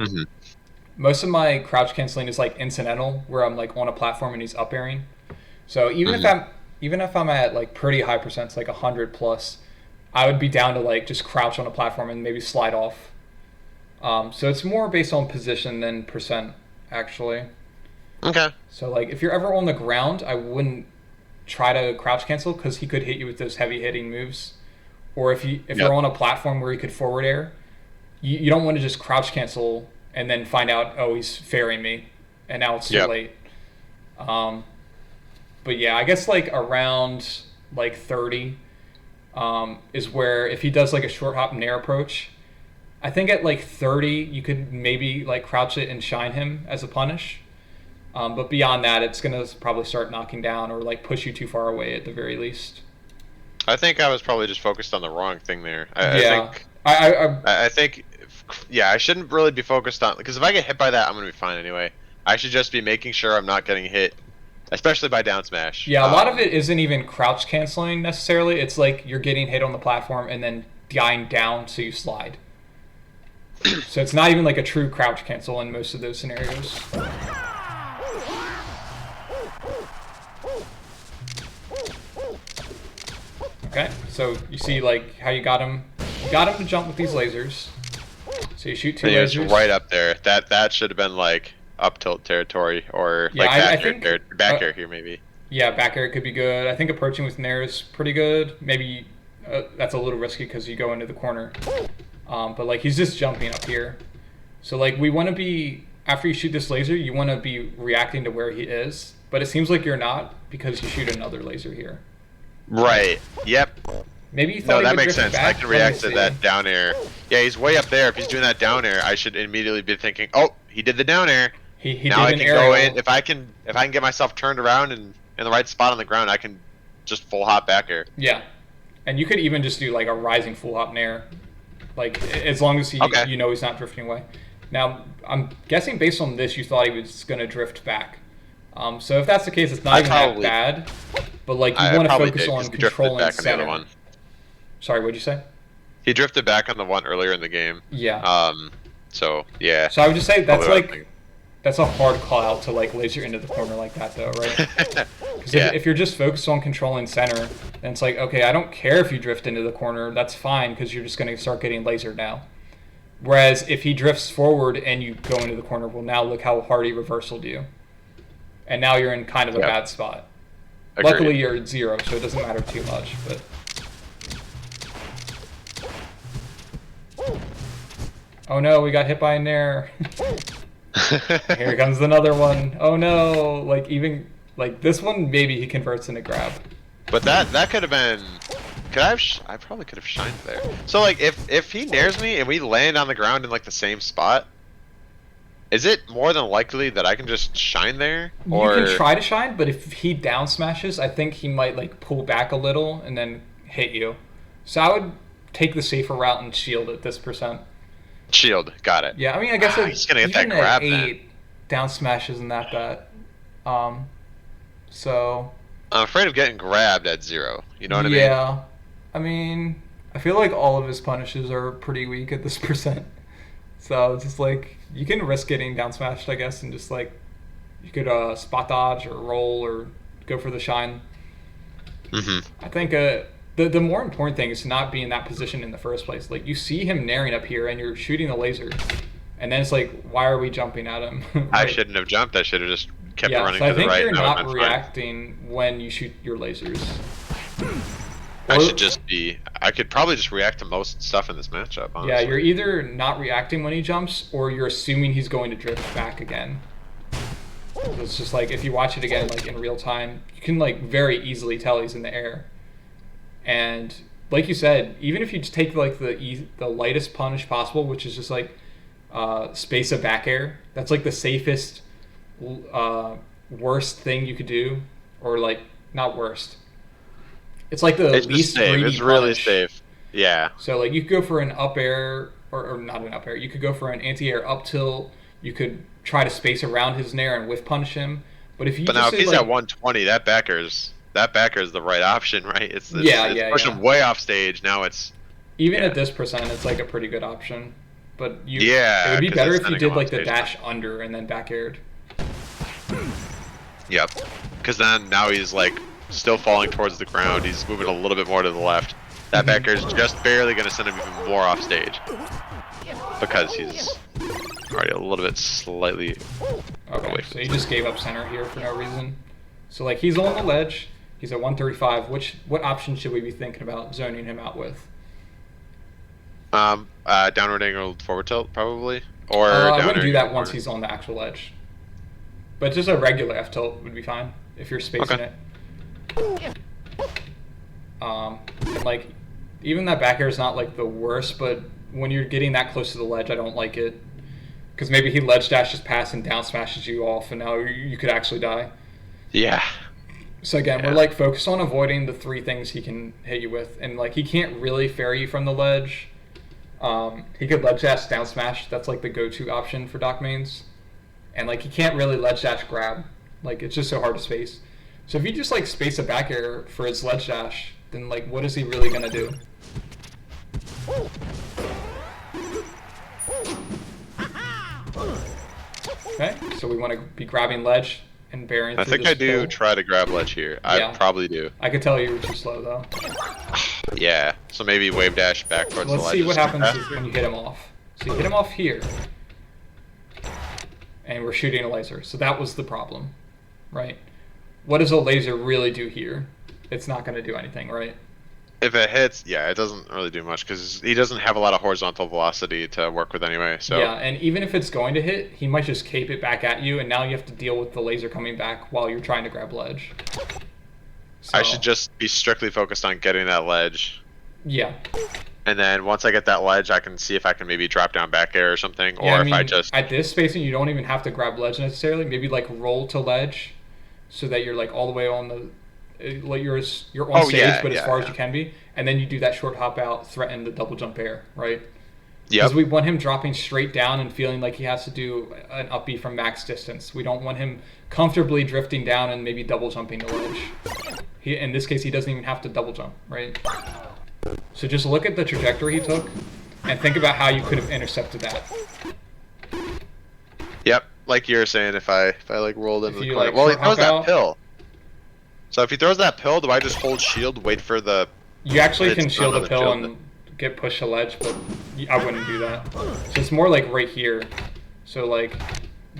most of my crouch canceling is like incidental, where I'm like on a platform and he's up airing. So even if I'm at like pretty high percents, like 100 plus, I would be down to like just crouch on a platform and maybe slide off. So it's more based on position than percent, actually. Okay. So like if you're ever on the ground, I wouldn't try to crouch cancel because he could hit you with those heavy hitting moves. Or if you're on a platform where he could forward air, you don't want to just crouch cancel and then find out, oh, he's fairing me, and now it's too late. But yeah, I guess like around like 30 is where if he does like a short hop nair approach, I think at like 30 you could maybe like crouch it and shine him as a punish. But beyond that, it's going to probably start knocking down or like push you too far away at the very least. I think I was probably just focused on the wrong thing there. I think I shouldn't really be focused on, because if I get hit by that, I'm going to be fine anyway. I should just be making sure I'm not getting hit, especially by down smash. Yeah, a lot of it isn't even crouch canceling necessarily. It's like you're getting hit on the platform and then dying down so you slide. So it's not even like a true crouch cancel in most of those scenarios. Okay, so you see like how you got him to jump with these lasers. So you shoot 2 lasers. Right up there. That should have been like up tilt territory, or like back air here maybe. Yeah, back air could be good. I think approaching with Nair is pretty good. Maybe that's a little risky because you go into the corner. But like he's just jumping up here. So like we want to be, after you shoot this laser, you want to be reacting to where he is. But it seems like you're not because you shoot another laser here. Right. Yep. Maybe you thought No, he that would makes drift sense. back. I can react to that down air. Yeah, he's way up there. If he's doing that down air, I should immediately be thinking, oh, he did the down air. He now did I can an aerial. go in. If I can get myself turned around and in the right spot on the ground, I can just full hop back air. Yeah, and you could even just do like a rising full hop nair, like as long as you know he's not drifting away. Now I'm guessing based on this, you thought he was gonna drift back. So if that's the case, it's not even that bad. But like you want to focus on controlling center. On Sorry, what'd you say? He drifted back on the one earlier in the game. Yeah. So yeah. So I would just say that's like that's a hard call out to like laser into the corner like that though, right? Because if you're just focused on controlling center, then it's like, okay, I don't care if you drift into the corner, that's fine because you're just going to start getting lasered now. Whereas if he drifts forward and you go into the corner, well, now look how hard he reversaled you. And now you're in kind of a bad spot. Agreed. Luckily, you're at 0, so it doesn't matter too much. But oh no, we got hit by a nair. Here comes another one. Oh no! Like even like this one, maybe he converts into grab. But that could have been. I probably could have shined there. So like if he nairs me and we land on the ground in like the same spot, is it more than likely that I can just shine there? Or you can try to shine, but if he down smashes, I think he might like pull back a little and then hit you. So I would take the safer route and shield at this percent. Shield, got it. Yeah, I mean, I guess he's gonna get that grab. 8 then. Down smash isn't that bad. So I'm afraid of getting grabbed at 0. You know what I mean? Yeah, I mean, I feel like all of his punishes are pretty weak at this percent. So it's just like you can risk getting down smashed, I guess, and just like you could spot dodge or roll or go for the shine. I think the more important thing is to not be in that position in the first place. Like you see him nairing up here and you're shooting the laser, and then it's like, why are we jumping at him? Right? I shouldn't have jumped. I should have just kept running so to the right. I think you're not reacting when you shoot your lasers. I should just be. I could probably just react to most stuff in this matchup. Honestly. Yeah, you're either not reacting when he jumps, or you're assuming he's going to drift back again. So it's just like if you watch it again, like in real time, you can like very easily tell he's in the air. And like you said, even if you just take like the lightest punish possible, which is just like space of back air, that's like the safest, worst thing you could do, or like not worst. It's like the least greedy It's really punish. safe. Yeah. So like you could go for an up air, or not an up air. You could go for an anti-air up tilt. You could try to space around his nair and whiff punish him. But if you now if he's like, at 120, that backer is the right option, right? It's push him way off stage. Now it's even at this percent, it's like a pretty good option. But it would be better if you did like the dash under and then back aired. Yep. Because then now he's like still falling towards the ground. He's moving a little bit more to the left. That backer is just barely going to send him even more off stage because he's already a little bit slightly away. So he just gave up center here for no reason. So like he's on the ledge. He's at 135. What option should we be thinking about zoning him out with? Downward angle forward tilt probably, or I wouldn't do that once he's on the actual edge. But just a regular F tilt would be fine if you're spacing it. And like even that back air is not like the worst, but when you're getting that close to the ledge, I don't like it because maybe he ledge dashes past and down smashes you off, and now you could actually die. Yeah. So again, we're like focused on avoiding the 3 things he can hit you with, and like he can't really ferry you from the ledge. He could ledge dash down smash. That's like the go-to option for Doc mains, and like he can't really ledge dash grab. Like it's just so hard to space. So if you just like space a back air for his ledge dash, then like what is he really gonna do? Okay, so we want to be grabbing ledge and bearing. I think I do try to grab ledge here. I probably do. I could tell you were too slow though. Yeah, so maybe wave dash back towards the ledge. Let's see what happens when you hit him off. So you hit him off here, and we're shooting a laser. So that was the problem, right? what does a laser really do here? It's not going to do anything, right? If it hits, yeah, it doesn't really do much because he doesn't have a lot of horizontal velocity to work with anyway. So Yeah, and even if it's going to hit, he might just cape it back at you, and now you have to deal with the laser coming back while you're trying to grab ledge. So, I should just be strictly focused on getting that ledge. Yeah. And then once I get that ledge, I can see if I can maybe drop down back air or something, Yeah, or I mean, if I just at this spacing, you don't even have to grab ledge necessarily. Maybe like roll to ledge, so that you're like all the way on the, like you're on stage, but as far as you can be, and then you do that short hop out, threaten the double jump air, right? Because we want him dropping straight down and feeling like he has to do an up B from max distance. We don't want him comfortably drifting down and maybe double jumping the ledge. In this case, he doesn't even have to double jump, right? So just look at the trajectory he took and think about how you could have intercepted that. Yep, like you were saying, if I like rolled into the corner. Like, Well, he throws that out, pill. So if he throws that pill, do I just hold shield, wait for the... You actually can shield the pill and get pushed to ledge, but I wouldn't do that. So it's more like right here. So like,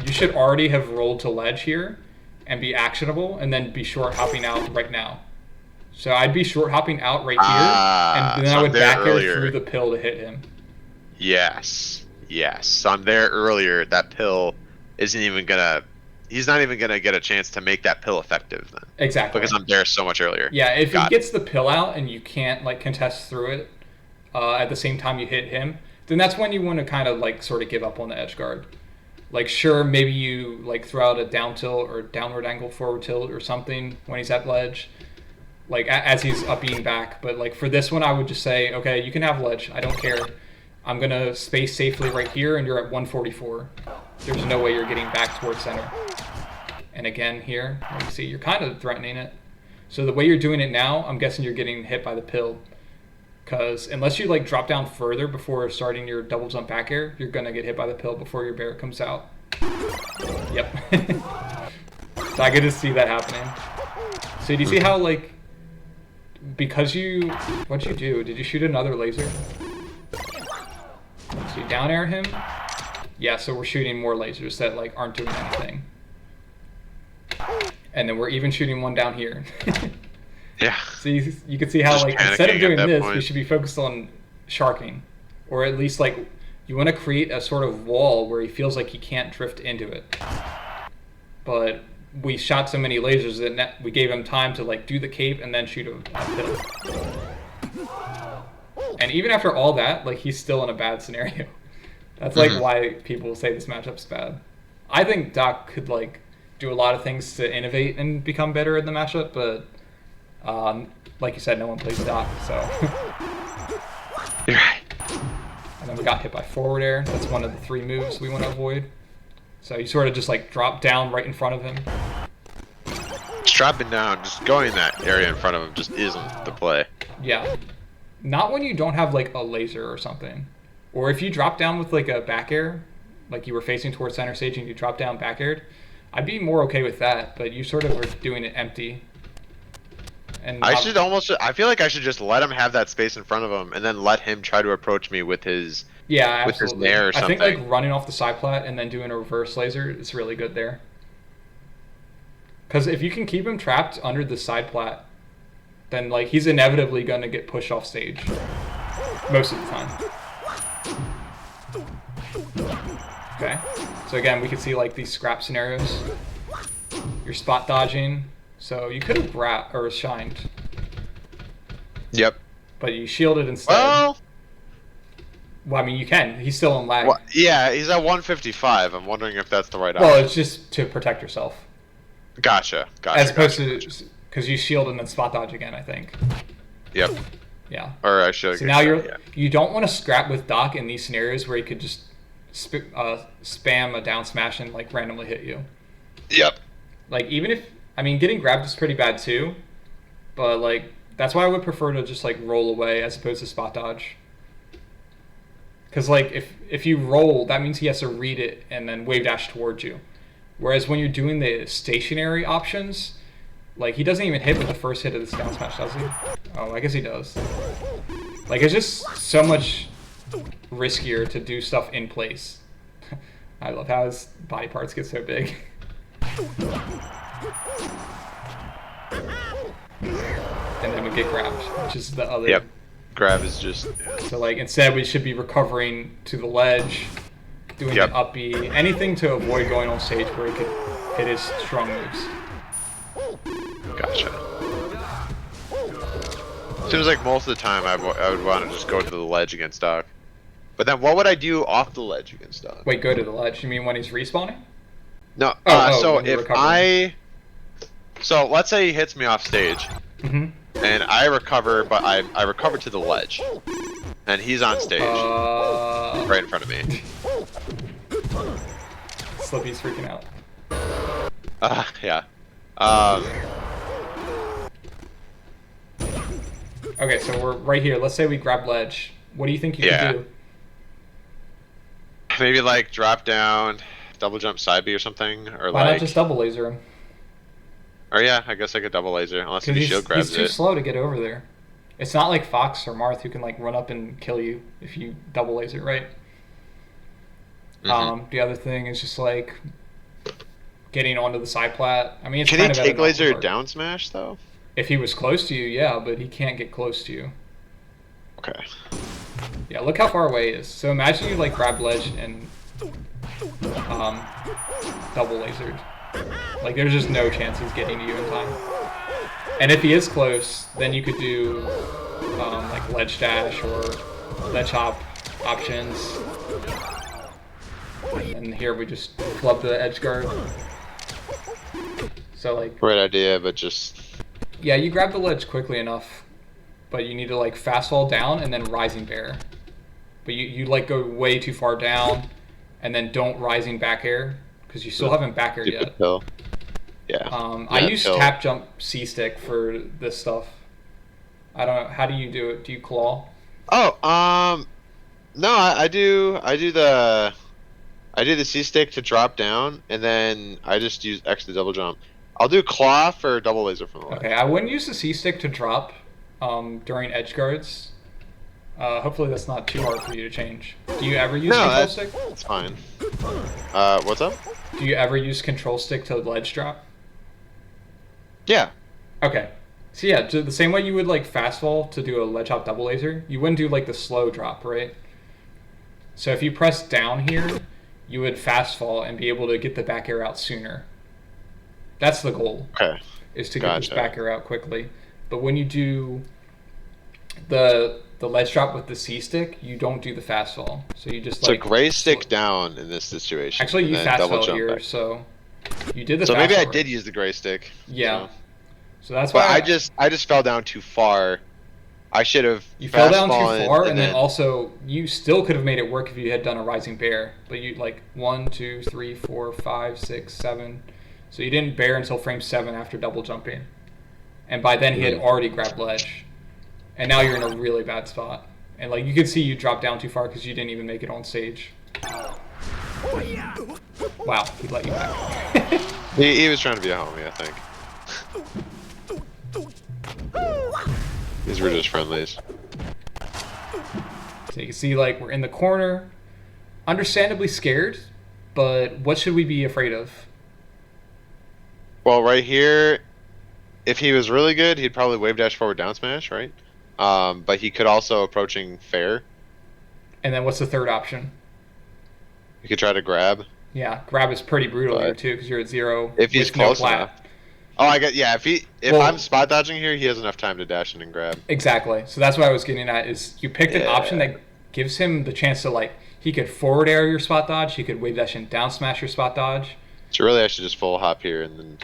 you should already have rolled to ledge here and be actionable, and then be short hopping out right now. So I'd be short hopping out right here, and then I would back air through the pill to hit him. Yes. So I'm there earlier. That pill isn't even gonna... He's not even gonna get a chance to make that pill effective then. Exactly. Because I'm there so much earlier. Yeah, if he gets the pill out and you can't like contest through it at the same time you hit him, then that's when you want to kind of like sort of give up on the edge guard. Like sure, maybe you like throw out a down tilt or downward angle forward tilt or something when he's at ledge, like as he's up being back. But like for this one, I would just say, okay, you can have ledge. I don't care. I'm gonna space safely right here, and you're at 144. There's no way you're getting back towards center. And again here, you see you're kind of threatening it. So the way you're doing it now, I'm guessing you're getting hit by the pill. Because unless you like drop down further before starting your double jump back air, you're gonna get hit by the pill before your bear comes out. Yep. So I get to see that happening. So do you see how like, because what'd you do? Did you shoot another laser? So you down air him? Yeah, so we're shooting more lasers that like aren't doing anything. And then we're even shooting one down here. Yeah. So you can see how Just like instead of doing this, we point. should be focused on sharking. Or at least like you want to create a sort of wall where he feels like he can't drift into it. But we shot so many lasers that we gave him time to like do the cape and then shoot a pill. And even after all that, like he's still in a bad scenario. That's like why people say this matchup's bad. I think Doc could like do a lot of things to innovate and become better in the matchup, but like you said, no one plays Doc, so. You're right. And then we got hit by forward air. That's one of the 3 moves we want to avoid. So you sort of just like drop down right in front of him. Just dropping down, just going in that area in front of him just isn't the play. Yeah. Not when you don't have like a laser or something. Or if you drop down with like a back air, like you were facing towards center stage and you drop down back aired, I'd be more okay with that, but you sort of are doing it empty. And I feel like I should just let him have that space in front of him and then let him try to approach me with his nair or something. I think like running off the side plat and then doing a reverse laser is really good there. Because if you can keep him trapped under the side plat, then like he's inevitably going to get pushed off stage most of the time. Okay, so again we can see like these scrap scenarios. You're spot dodging, so you could have shined. Yep. But you shielded instead. Well, I mean you can. He's still in lag. Well, yeah, he's at 155. I'm wondering if that's the right option. Well, it's just to protect yourself. Gotcha. As opposed to because you shield and then spot dodge again, I think. Yep. Yeah. Or I should. So now you don't want to scrap with Doc in these scenarios where he could just spam a down smash and like randomly hit you. Yep. Like even if getting grabbed is pretty bad too, but like that's why I would prefer to just like roll away as opposed to spot dodge. Because like if you roll, that means he has to read it and then wave dash towards you. Whereas when you're doing the stationary options, like he doesn't even hit with the first hit of this down smash, does he? Oh, I guess he does. Like it's just so much riskier to do stuff in place. I love how his body parts get so big. get grabbed, which is the other. Yep. Grab is just. So like instead we should be recovering to the ledge, doing an up B, anything to avoid going on stage where he could hit his strong moves. Gotcha. Seems like most of the time I would want to just go to the ledge against Doc. But then what would I do off the ledge against Doc? Wait, go to the ledge? You mean when he's respawning? No. So if So let's say he hits me off stage. And I recover, but I recover to the ledge. And he's on stage. Right in front of me. Slippy's freaking out. Yeah. Okay, so we're right here. Let's say we grab ledge. What do you think you can do? Maybe like drop down, double jump side B or something, or why not just double laser him? Or yeah, I guess I could double laser unless he shield grabs he's too slow to get over there. It's not like Fox or Marth who can like run up and kill you if you double laser, right? The other thing is just like getting onto the side plat. I mean, it's can kind he of take laser down smash though? If he was close to you, yeah, but he can't get close to you. Okay. Yeah, look how far away he is. So imagine you like grab ledge and double lasered. Like there's just no chance he's getting to you in time. And if he is close, then you could do like ledge dash or ledge hop options. And here we just flub the edge guard. So like great idea, but just yeah, you grab the ledge quickly enough, but you need to like fast fall down and then rising bear. But you like go way too far down, and then don't rising back air because you still haven't back air yet. Yeah. I use tap jump C stick for this stuff. I don't know. How do you do it? Do you claw? Oh, no, I do the C stick to drop down, and then I just use X to double jump. I'll do claw for double laser from the left. Okay, I wouldn't use the C stick to drop during edge guards. Hopefully that's not too hard for you to change. Do you ever use control stick? It's fine. What's up? Do you ever use control stick to ledge drop? Yeah. Okay. So yeah, the same way you would like fast fall to do a ledge hop double laser, you wouldn't do like the slow drop, right? So if you press down here, you would fast fall and be able to get the back air out sooner. That's the goal. Okay. Is to get this back air out quickly. But when you do the ledge drop with the C stick, you don't do the fast fall. So you just like... So gray stick down in this situation. Actually, you fast fell here, so... You did the so fast maybe fall. I did use the gray stick. Yeah. So that's why... But I just fell down too far. I should have... You fell down too far, and then also, you still could have made it work if you had done a rising bear. But you, like, 1, 2, 3, 4, 5, 6, 7... So you didn't bear until frame 7 after double jumping. And by then he had already grabbed ledge. And now you're in a really bad spot. And like you can see you dropped down too far because you didn't even make it on stage. Wow, he let you back. he was trying to be a homie, I think. These were just friendlies. So you can see like we're in the corner. Understandably scared, but what should we be afraid of? Well, right here, if he was really good, he'd probably wave dash forward down smash, right? But he could also approaching fair. And then what's the third option? You could try to grab. Yeah, grab is pretty brutal here too because you're at 0. If he's close enough. Oh, I get if I'm spot dodging here, he has enough time to dash in and grab. Exactly. So that's what I was getting at. Is you picked an option that gives him the chance to like he could forward air your spot dodge, he could wave dash and down smash your spot dodge. So really, I should just full hop here and then.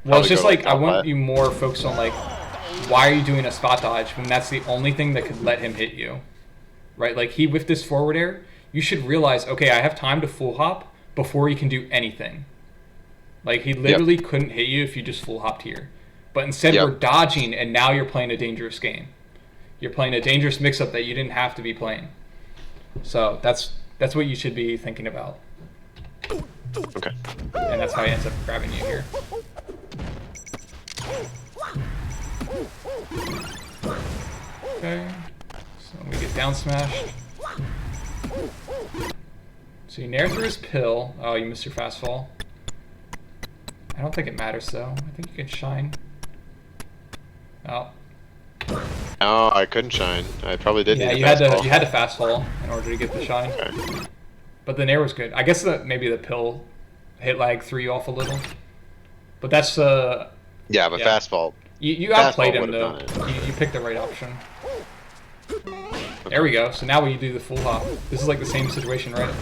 Well, it's just like I want you more focused on like, why are you doing a spot dodge when that's the only thing that could let him hit you, right? Like he whiffed this forward air. You should realize, okay, I have time to full hop before he can do anything. Like he literally couldn't hit you if you just full hopped here, but instead we're dodging, and now you're playing a dangerous game. You're playing a dangerous mix-up that you didn't have to be playing. So that's what you should be thinking about. Okay. And that's how he ends up grabbing you here. Okay. So we get down smashed. So you nair through his pill. Oh, you missed your fast fall. I don't think it matters though. I think you can shine. Oh. Oh, I couldn't shine. I probably did Yeah, need a you had to fastball. you had to fast fall in order to get the shine. Okay. But the nair was good. I guess that maybe the pill hit lag threw you off a little. But that's Yeah, but yeah. fastball. You outplayed Fastball would him have though. done it. You picked the right option. There Okay. we go. So now we do the full hop. This is like the same situation, right?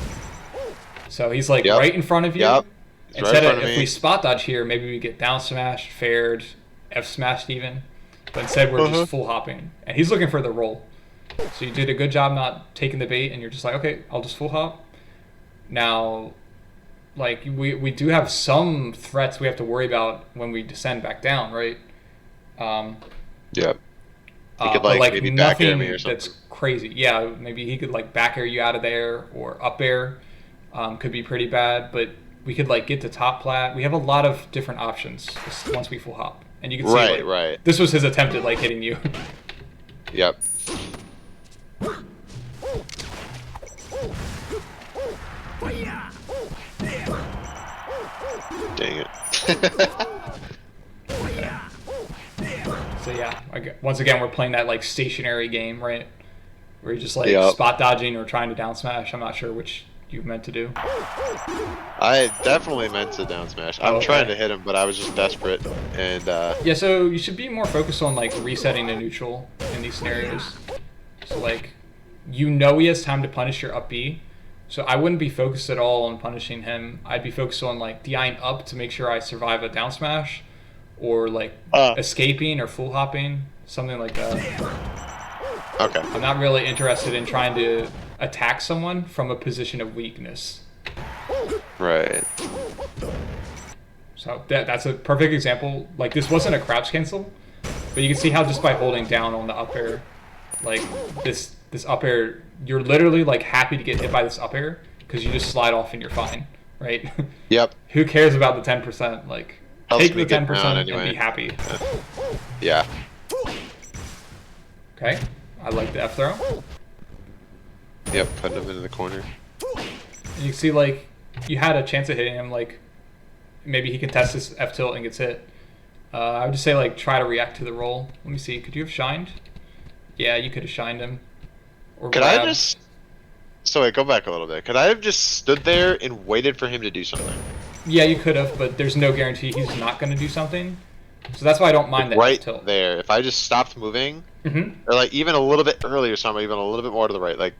So he's like Yep. right in front of you. Yep. It's right in Instead front of of if we me. spot dodge here, maybe we get down smashed, fared, F smashed even. But instead we're just full hopping. And he's looking for the roll. So you did a good job not taking the bait and you're just like, okay, I'll just full hop. Now like we do have some threats we have to worry about when we descend back down, right? Um, Yep. He could but like maybe back air me nothing or that's something. crazy. Yeah, maybe he could like back air you out of there or up air. Could be pretty bad, but we could like get to top plat. We have a lot of different options once we full hop, and you can see Right, like right. this was his attempt at like hitting you. Yep. Dang it. So yeah, once again we're playing that like stationary game, right? Where you're just like Yep. spot dodging or trying to down smash. I'm not sure which you meant to do. I definitely meant to down smash. I'm okay. trying to hit him, but I was just desperate. And Yeah, so you should be more focused on like resetting to neutral in these scenarios. So like, you know he has time to punish your up B, so I wouldn't be focused at all on punishing him. I'd be focused on like DIing up to make sure I survive a down smash, or like escaping or full hopping, something like that. okay. I'm not really interested in trying to attack someone from a position of weakness. Right. So that's a perfect example. Like this wasn't a crouch cancel, but you can see how just by holding down on the up air, like this up air, you're literally like happy to get hit by this up air because you just slide off and you're fine, right? Yep. Who cares about the 10%? Like Helps take me the get 10% down and anyway. be happy. Yeah. Okay, I like the F throw. Yep. Putting him into the corner. And you can see like you had a chance of hitting him. Like maybe he can test this F tilt and gets hit. I would just say like try to react to the roll. Let me see. Could you have shined? Yeah, you could have shined him. Or Could I grabbed. just... So wait, go back a little bit. Could I have just stood there and waited for him to do something? Yeah, you could have, but there's no guarantee he's not going to do something. So that's why I don't mind that Right F tilt. there. If I just stopped moving, Mm-hmm. or like even a little bit earlier, somewhere, even a little bit more to the right, like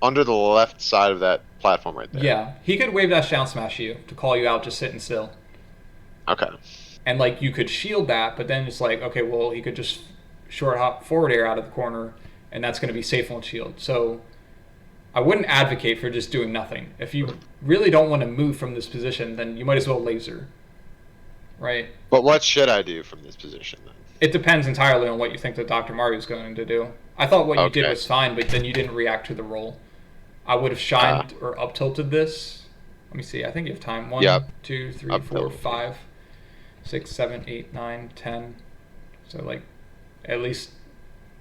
under the left side of that platform right there. Yeah, he could wave dash down smash you to call you out just sitting still. Okay. And like you could shield that, but then it's like, okay, well he could just short hop forward air out of the corner, and that's going to be safe on shield. So I wouldn't advocate for just doing nothing. If you really don't want to move from this position, then you might as well laser. Right? But what should I do from this position then? It depends entirely on what you think that Dr. Mario is going to do. I thought what you did Okay. was fine, but then you didn't react to the roll. I would have shined or up tilted this. Let me see. I think you have time. 1, Yep. 2, 3, Up 4, tilt. 5, 6, 7, 8, 9, 10. So like, at least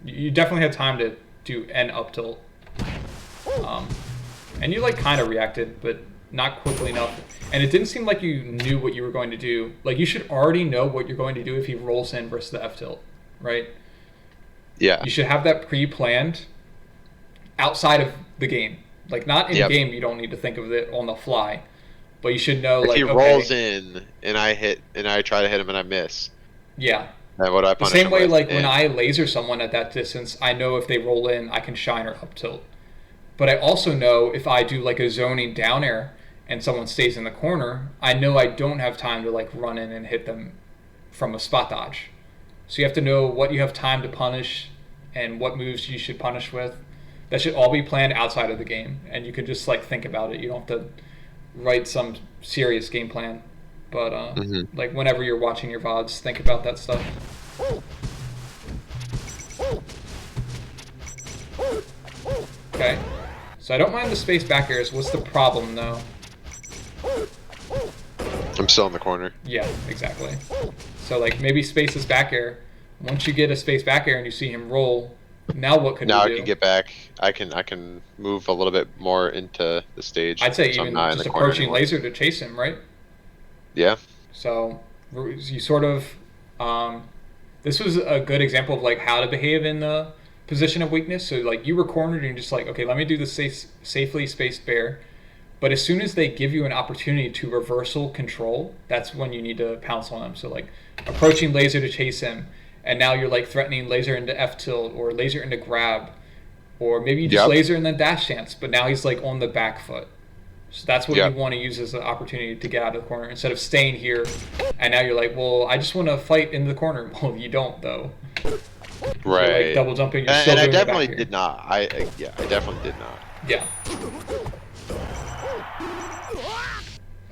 you definitely had time to do an up tilt. And you like kind of reacted, but not quickly enough. And it didn't seem like you knew what you were going to do. Like you should already know what you're going to do if he rolls in versus the F tilt, right? Yeah. You should have that pre-planned outside of the game. Like not in Yep. game, you don't need to think of it on the fly, but you should know If like he okay, rolls in and I try to hit him and I miss, yeah. then what do I The punish same him way with? like when And- I laser someone at that distance, I know if they roll in, I can shine or up tilt. But I also know if I do like a zoning down air and someone stays in the corner, I know I don't have time to like run in and hit them from a spot dodge. So you have to know what you have time to punish and what moves you should punish with. That should all be planned outside of the game, and you can just like think about it. You don't have to write some serious game plan, but like whenever you're watching your VODs, think about that stuff. Okay, so I don't mind the space back airs. What's the problem though? I'm still in the corner. Yeah, exactly. So like maybe space is back air. Once you get a space back air and you see him roll, now what could Now you I do? can get back. I can move a little bit more into the stage. I'd say so I'm even not in just the corner approaching anymore. laser to chase him, right? Yeah. So you sort of This was a good example of like how to behave in the position of weakness. So like you were cornered and you're just like, okay, let me do the safely spaced bear. But as soon as they give you an opportunity to reversal control, that's when you need to pounce on them. So like approaching laser to chase him, and now you're like threatening laser into F tilt or laser into grab, or maybe you just laser and then dash dance, but now he's like on the back foot. So that's what you want to use as an opportunity to get out of the corner instead of staying here. And now you're like, well, I just want to fight in the corner. Well, you don't though. Right. You're like double jumping. You're and I definitely did not. I definitely did not. Yeah.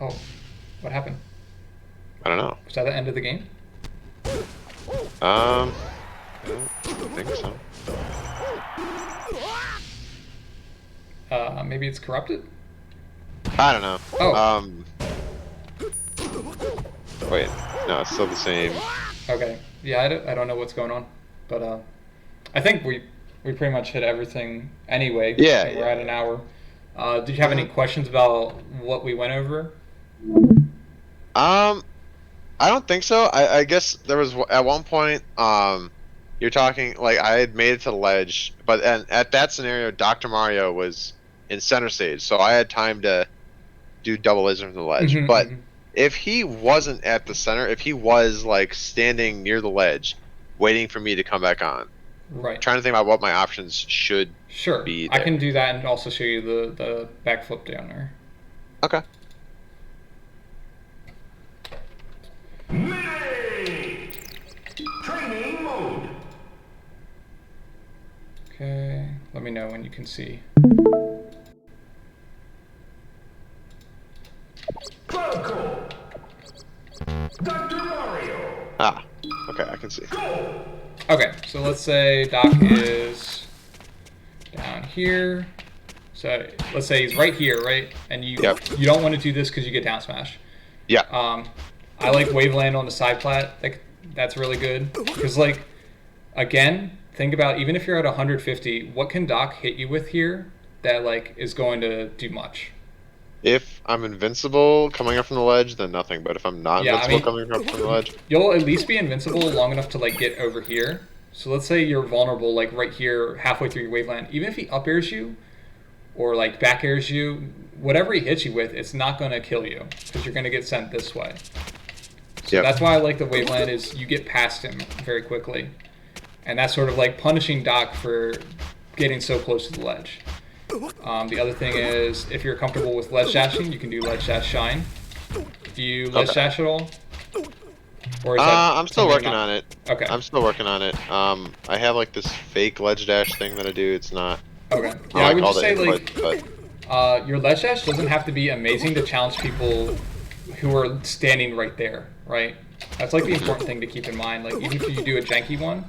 Oh, what happened? I don't know. Was that the end of the game? I don't think so. Maybe it's corrupted? I don't know. Oh. Wait. No, it's still the same. Okay. Yeah, I don't know what's going on, but I think we pretty much hit everything anyway. Yeah. We're at an hour. Did you have any questions about what we went over? I don't think so. I guess there was at one point you're talking like I had made it to the ledge, but at that scenario Dr. Mario was in center stage, so I had time to do double laser from the ledge. But if he wasn't at the center, if he was like standing near the ledge waiting for me to come back on, right, I'm trying to think about what my options should be there. I can do that and also show you the backflip down there. Okay. Training mode. Okay, let me know when you can see. Falco. Dr. Mario. Ah, okay, I can see. Go. Okay, so let's say Doc is down here. So let's say he's right here, right? And you don't want to do this because you get down smash. Yeah. I like Waveland on the side plat. Like that's really good because like again, think about even if you're at 150, what can Doc hit you with here that like is going to do much? If I'm invincible coming up from the ledge, then nothing. But if I'm not invincible coming up from the ledge, you'll at least be invincible long enough to like get over here. So let's say you're vulnerable like right here, halfway through your Waveland. Even if he up airs you or like back airs you, whatever he hits you with, it's not going to kill you because you're going to get sent this way. So that's why I like the Waveland is you get past him very quickly. And that's sort of like punishing Doc for getting so close to the ledge. The other thing is, if you're comfortable with ledge dashing, you can do ledge dash shine. Do you ledge dash at all? Or is that I'm still working on it. Okay. I'm still working on it. I have like this fake ledge dash thing that I do. It's not. Okay. Yeah, I would just say like, your ledge dash doesn't have to be amazing to challenge people who are standing right there, right? That's like the important thing to keep in mind. Like even if you do a janky one,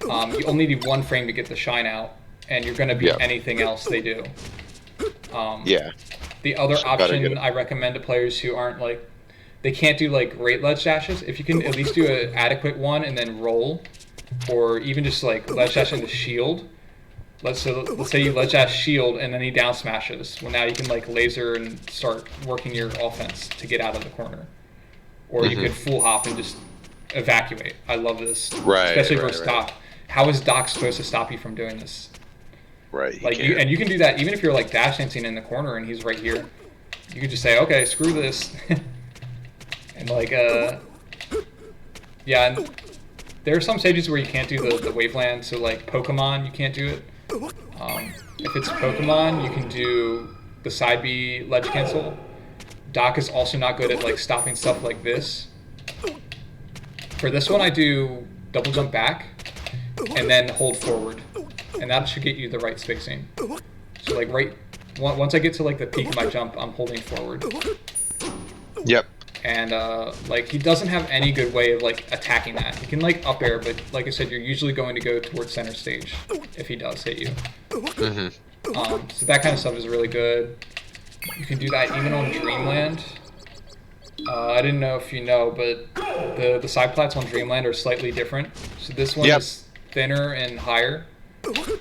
you only need one frame to get the shine out, and you're going to beat anything else they do. The other option I recommend to players who aren't like, they can't do like great ledge dashes. If you can at least do an adequate one and then roll, or even just like ledge dash into shield. Let's say you ledge dash shield and then he down smashes. Well, now you can like laser and start working your offense to get out of the corner. Or you could full hop and just evacuate. I love this, especially versus Doc. How is Doc supposed to stop you from doing this? Right. Like you can do that even if you're like dash dancing in the corner and he's right here. You could just say, okay, screw this, and like yeah. And there are some stages where you can't do the Waveland. So like Pokemon, you can't do it. If it's Pokemon, you can do the side B ledge cancel. Doc is also not good at like stopping stuff like this. For this one, I do double jump back and then hold forward, and that should get you the right spacing. So like once I get to like the peak of my jump, I'm holding forward. Yep. And like he doesn't have any good way of like attacking that. He can like up air, but like I said, you're usually going to go towards center stage if he does hit you. So that kind of stuff is really good. You can do that even on Dreamland. I didn't know if you know, but the side plats on Dreamland are slightly different. So this one is thinner and higher.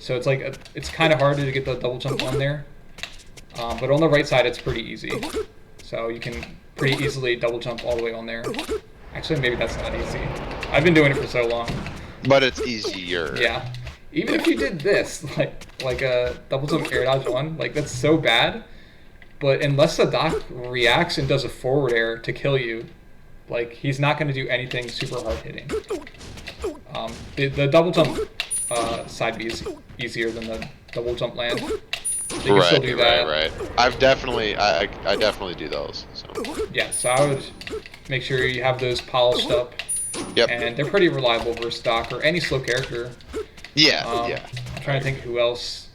So it's like it's kind of harder to get the double jump on there. But on the right side, it's pretty easy. So you can pretty easily double jump all the way on there. Actually, maybe that's not easy. I've been doing it for so long. But it's easier. Yeah. Even if you did this, like a double jump air dodge 1, like that's so bad. But unless the Doc reacts and does a forward air to kill you, like he's not going to do anything super hard hitting. The double jump side B is easier than the double jump land. So you can still do that. Right. I've definitely, I definitely do those. So. Yeah, so I would make sure you have those polished up. Yep. And they're pretty reliable versus Doc or any slow character. Yeah, yeah. I'm trying to think who else.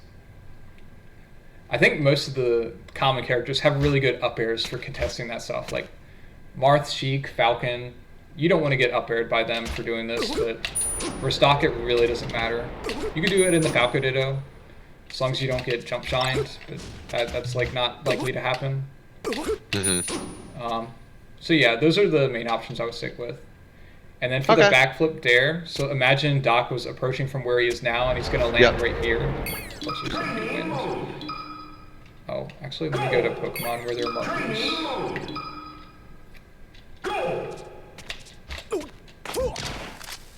I think most of the common characters have really good up airs for contesting that stuff. Like Marth, Sheik, Falcon. You don't want to get up aired by them for doing this, but for stock it really doesn't matter. You can do it in the Falco Ditto, as long as you don't get jump shined, but that's like not likely to happen. So yeah, those are the main options I would stick with. And then for the backflip dare, so imagine Doc was approaching from where he is now, and he's going to land right here. Let's use some new wind. Oh, actually, let me go to Pokemon where there are markers.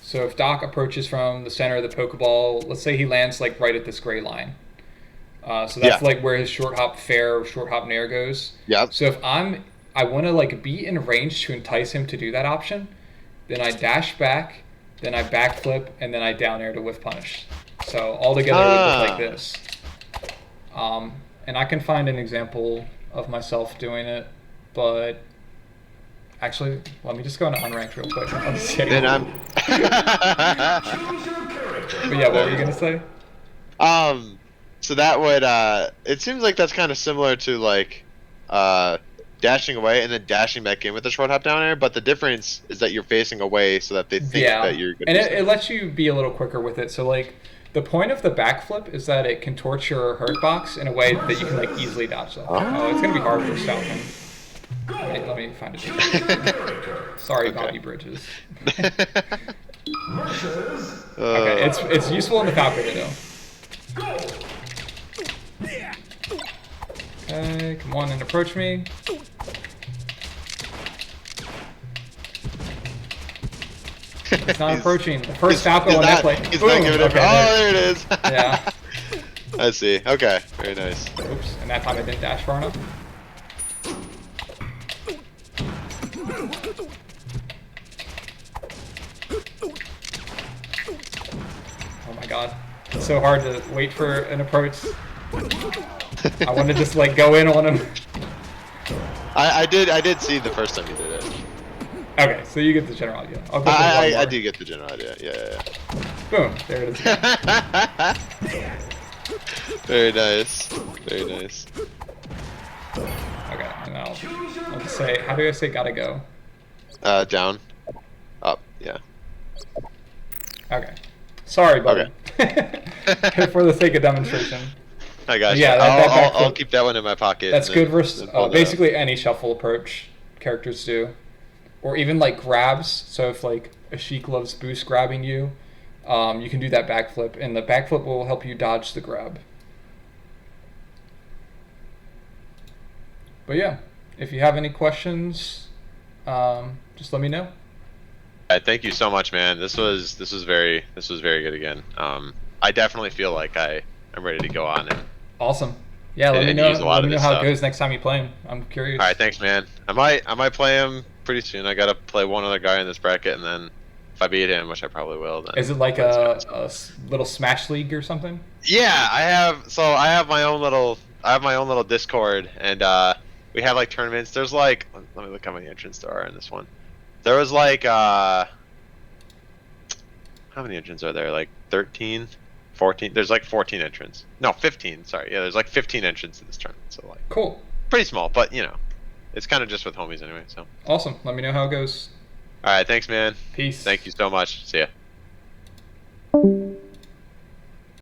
So if Doc approaches from the center of the Pokeball, let's say he lands like right at this gray line. So that's like where his short hop fair, short hop nair goes. Yep. So if I want to like be in range to entice him to do that option, then I dash back, then I backflip, and then I down air to whiff punish. So all together it would look like this. And I can find an example of myself doing it, but actually, let me just go into unranked real quick. I'll just say. Then I'm. But yeah, what were you gonna say? So that would it seems like that's kind of similar to like dashing away and then dashing back in with the short hop down air, but the difference is that you're facing away so that they think that you're good. And it lets you be a little quicker with it. So like the point of the backflip is that it contorts your hurt box in a way that you can like easily dodge that. Oh, it's gonna be hard for Falcon. Let me find it. Sorry, Bobby Bridges. Okay, it's useful in the Falco Ditto. Okay, come on and approach me. It's not approaching. The first Falco on that play. He's not giving it. There it is. Yeah. I see. Okay, very nice. Oops, and that time I didn't dash far enough. Oh my god. It's so hard to wait for an approach. I want to just like go in on him. I did see the first time you did it. Okay, so you get the general idea. I do get the general idea. Yeah. Boom, there it is. Very nice. Very nice. Okay, and I'll just say, how do I say gotta go? Down. Up, yeah. Okay. Sorry, buddy. Okay. For the sake of demonstration. I got you. Yeah, I'll keep that one in my pocket. That's good versus basically any shuffle approach characters do. Or even like grabs. So if like a Sheik loves boost grabbing you, you can do that backflip, and the backflip will help you dodge the grab. But yeah, if you have any questions, just let me know. Thank you so much, man. This was very good again. I definitely feel like I'm ready to go on and awesome. Yeah, let me know how it goes next time you play him. I'm curious. All right, thanks, man. I might play him pretty soon. I gotta play one other guy in this bracket, and then if I beat him, which I probably will, then is it like a little Smash League or something? Yeah, I have my own little Discord, and we have like tournaments. There's like, let me look how many entrants there are in this one. There was like how many entrants are there? Like 13, 14. There's like 14 entrants. No, 15. Sorry. Yeah, there's like 15 entrants in this tournament. So like cool. Pretty small, but you know, it's kind of just with homies anyway. So awesome. Let me know how it goes. All right. Thanks, man. Peace. Thank you so much. See ya.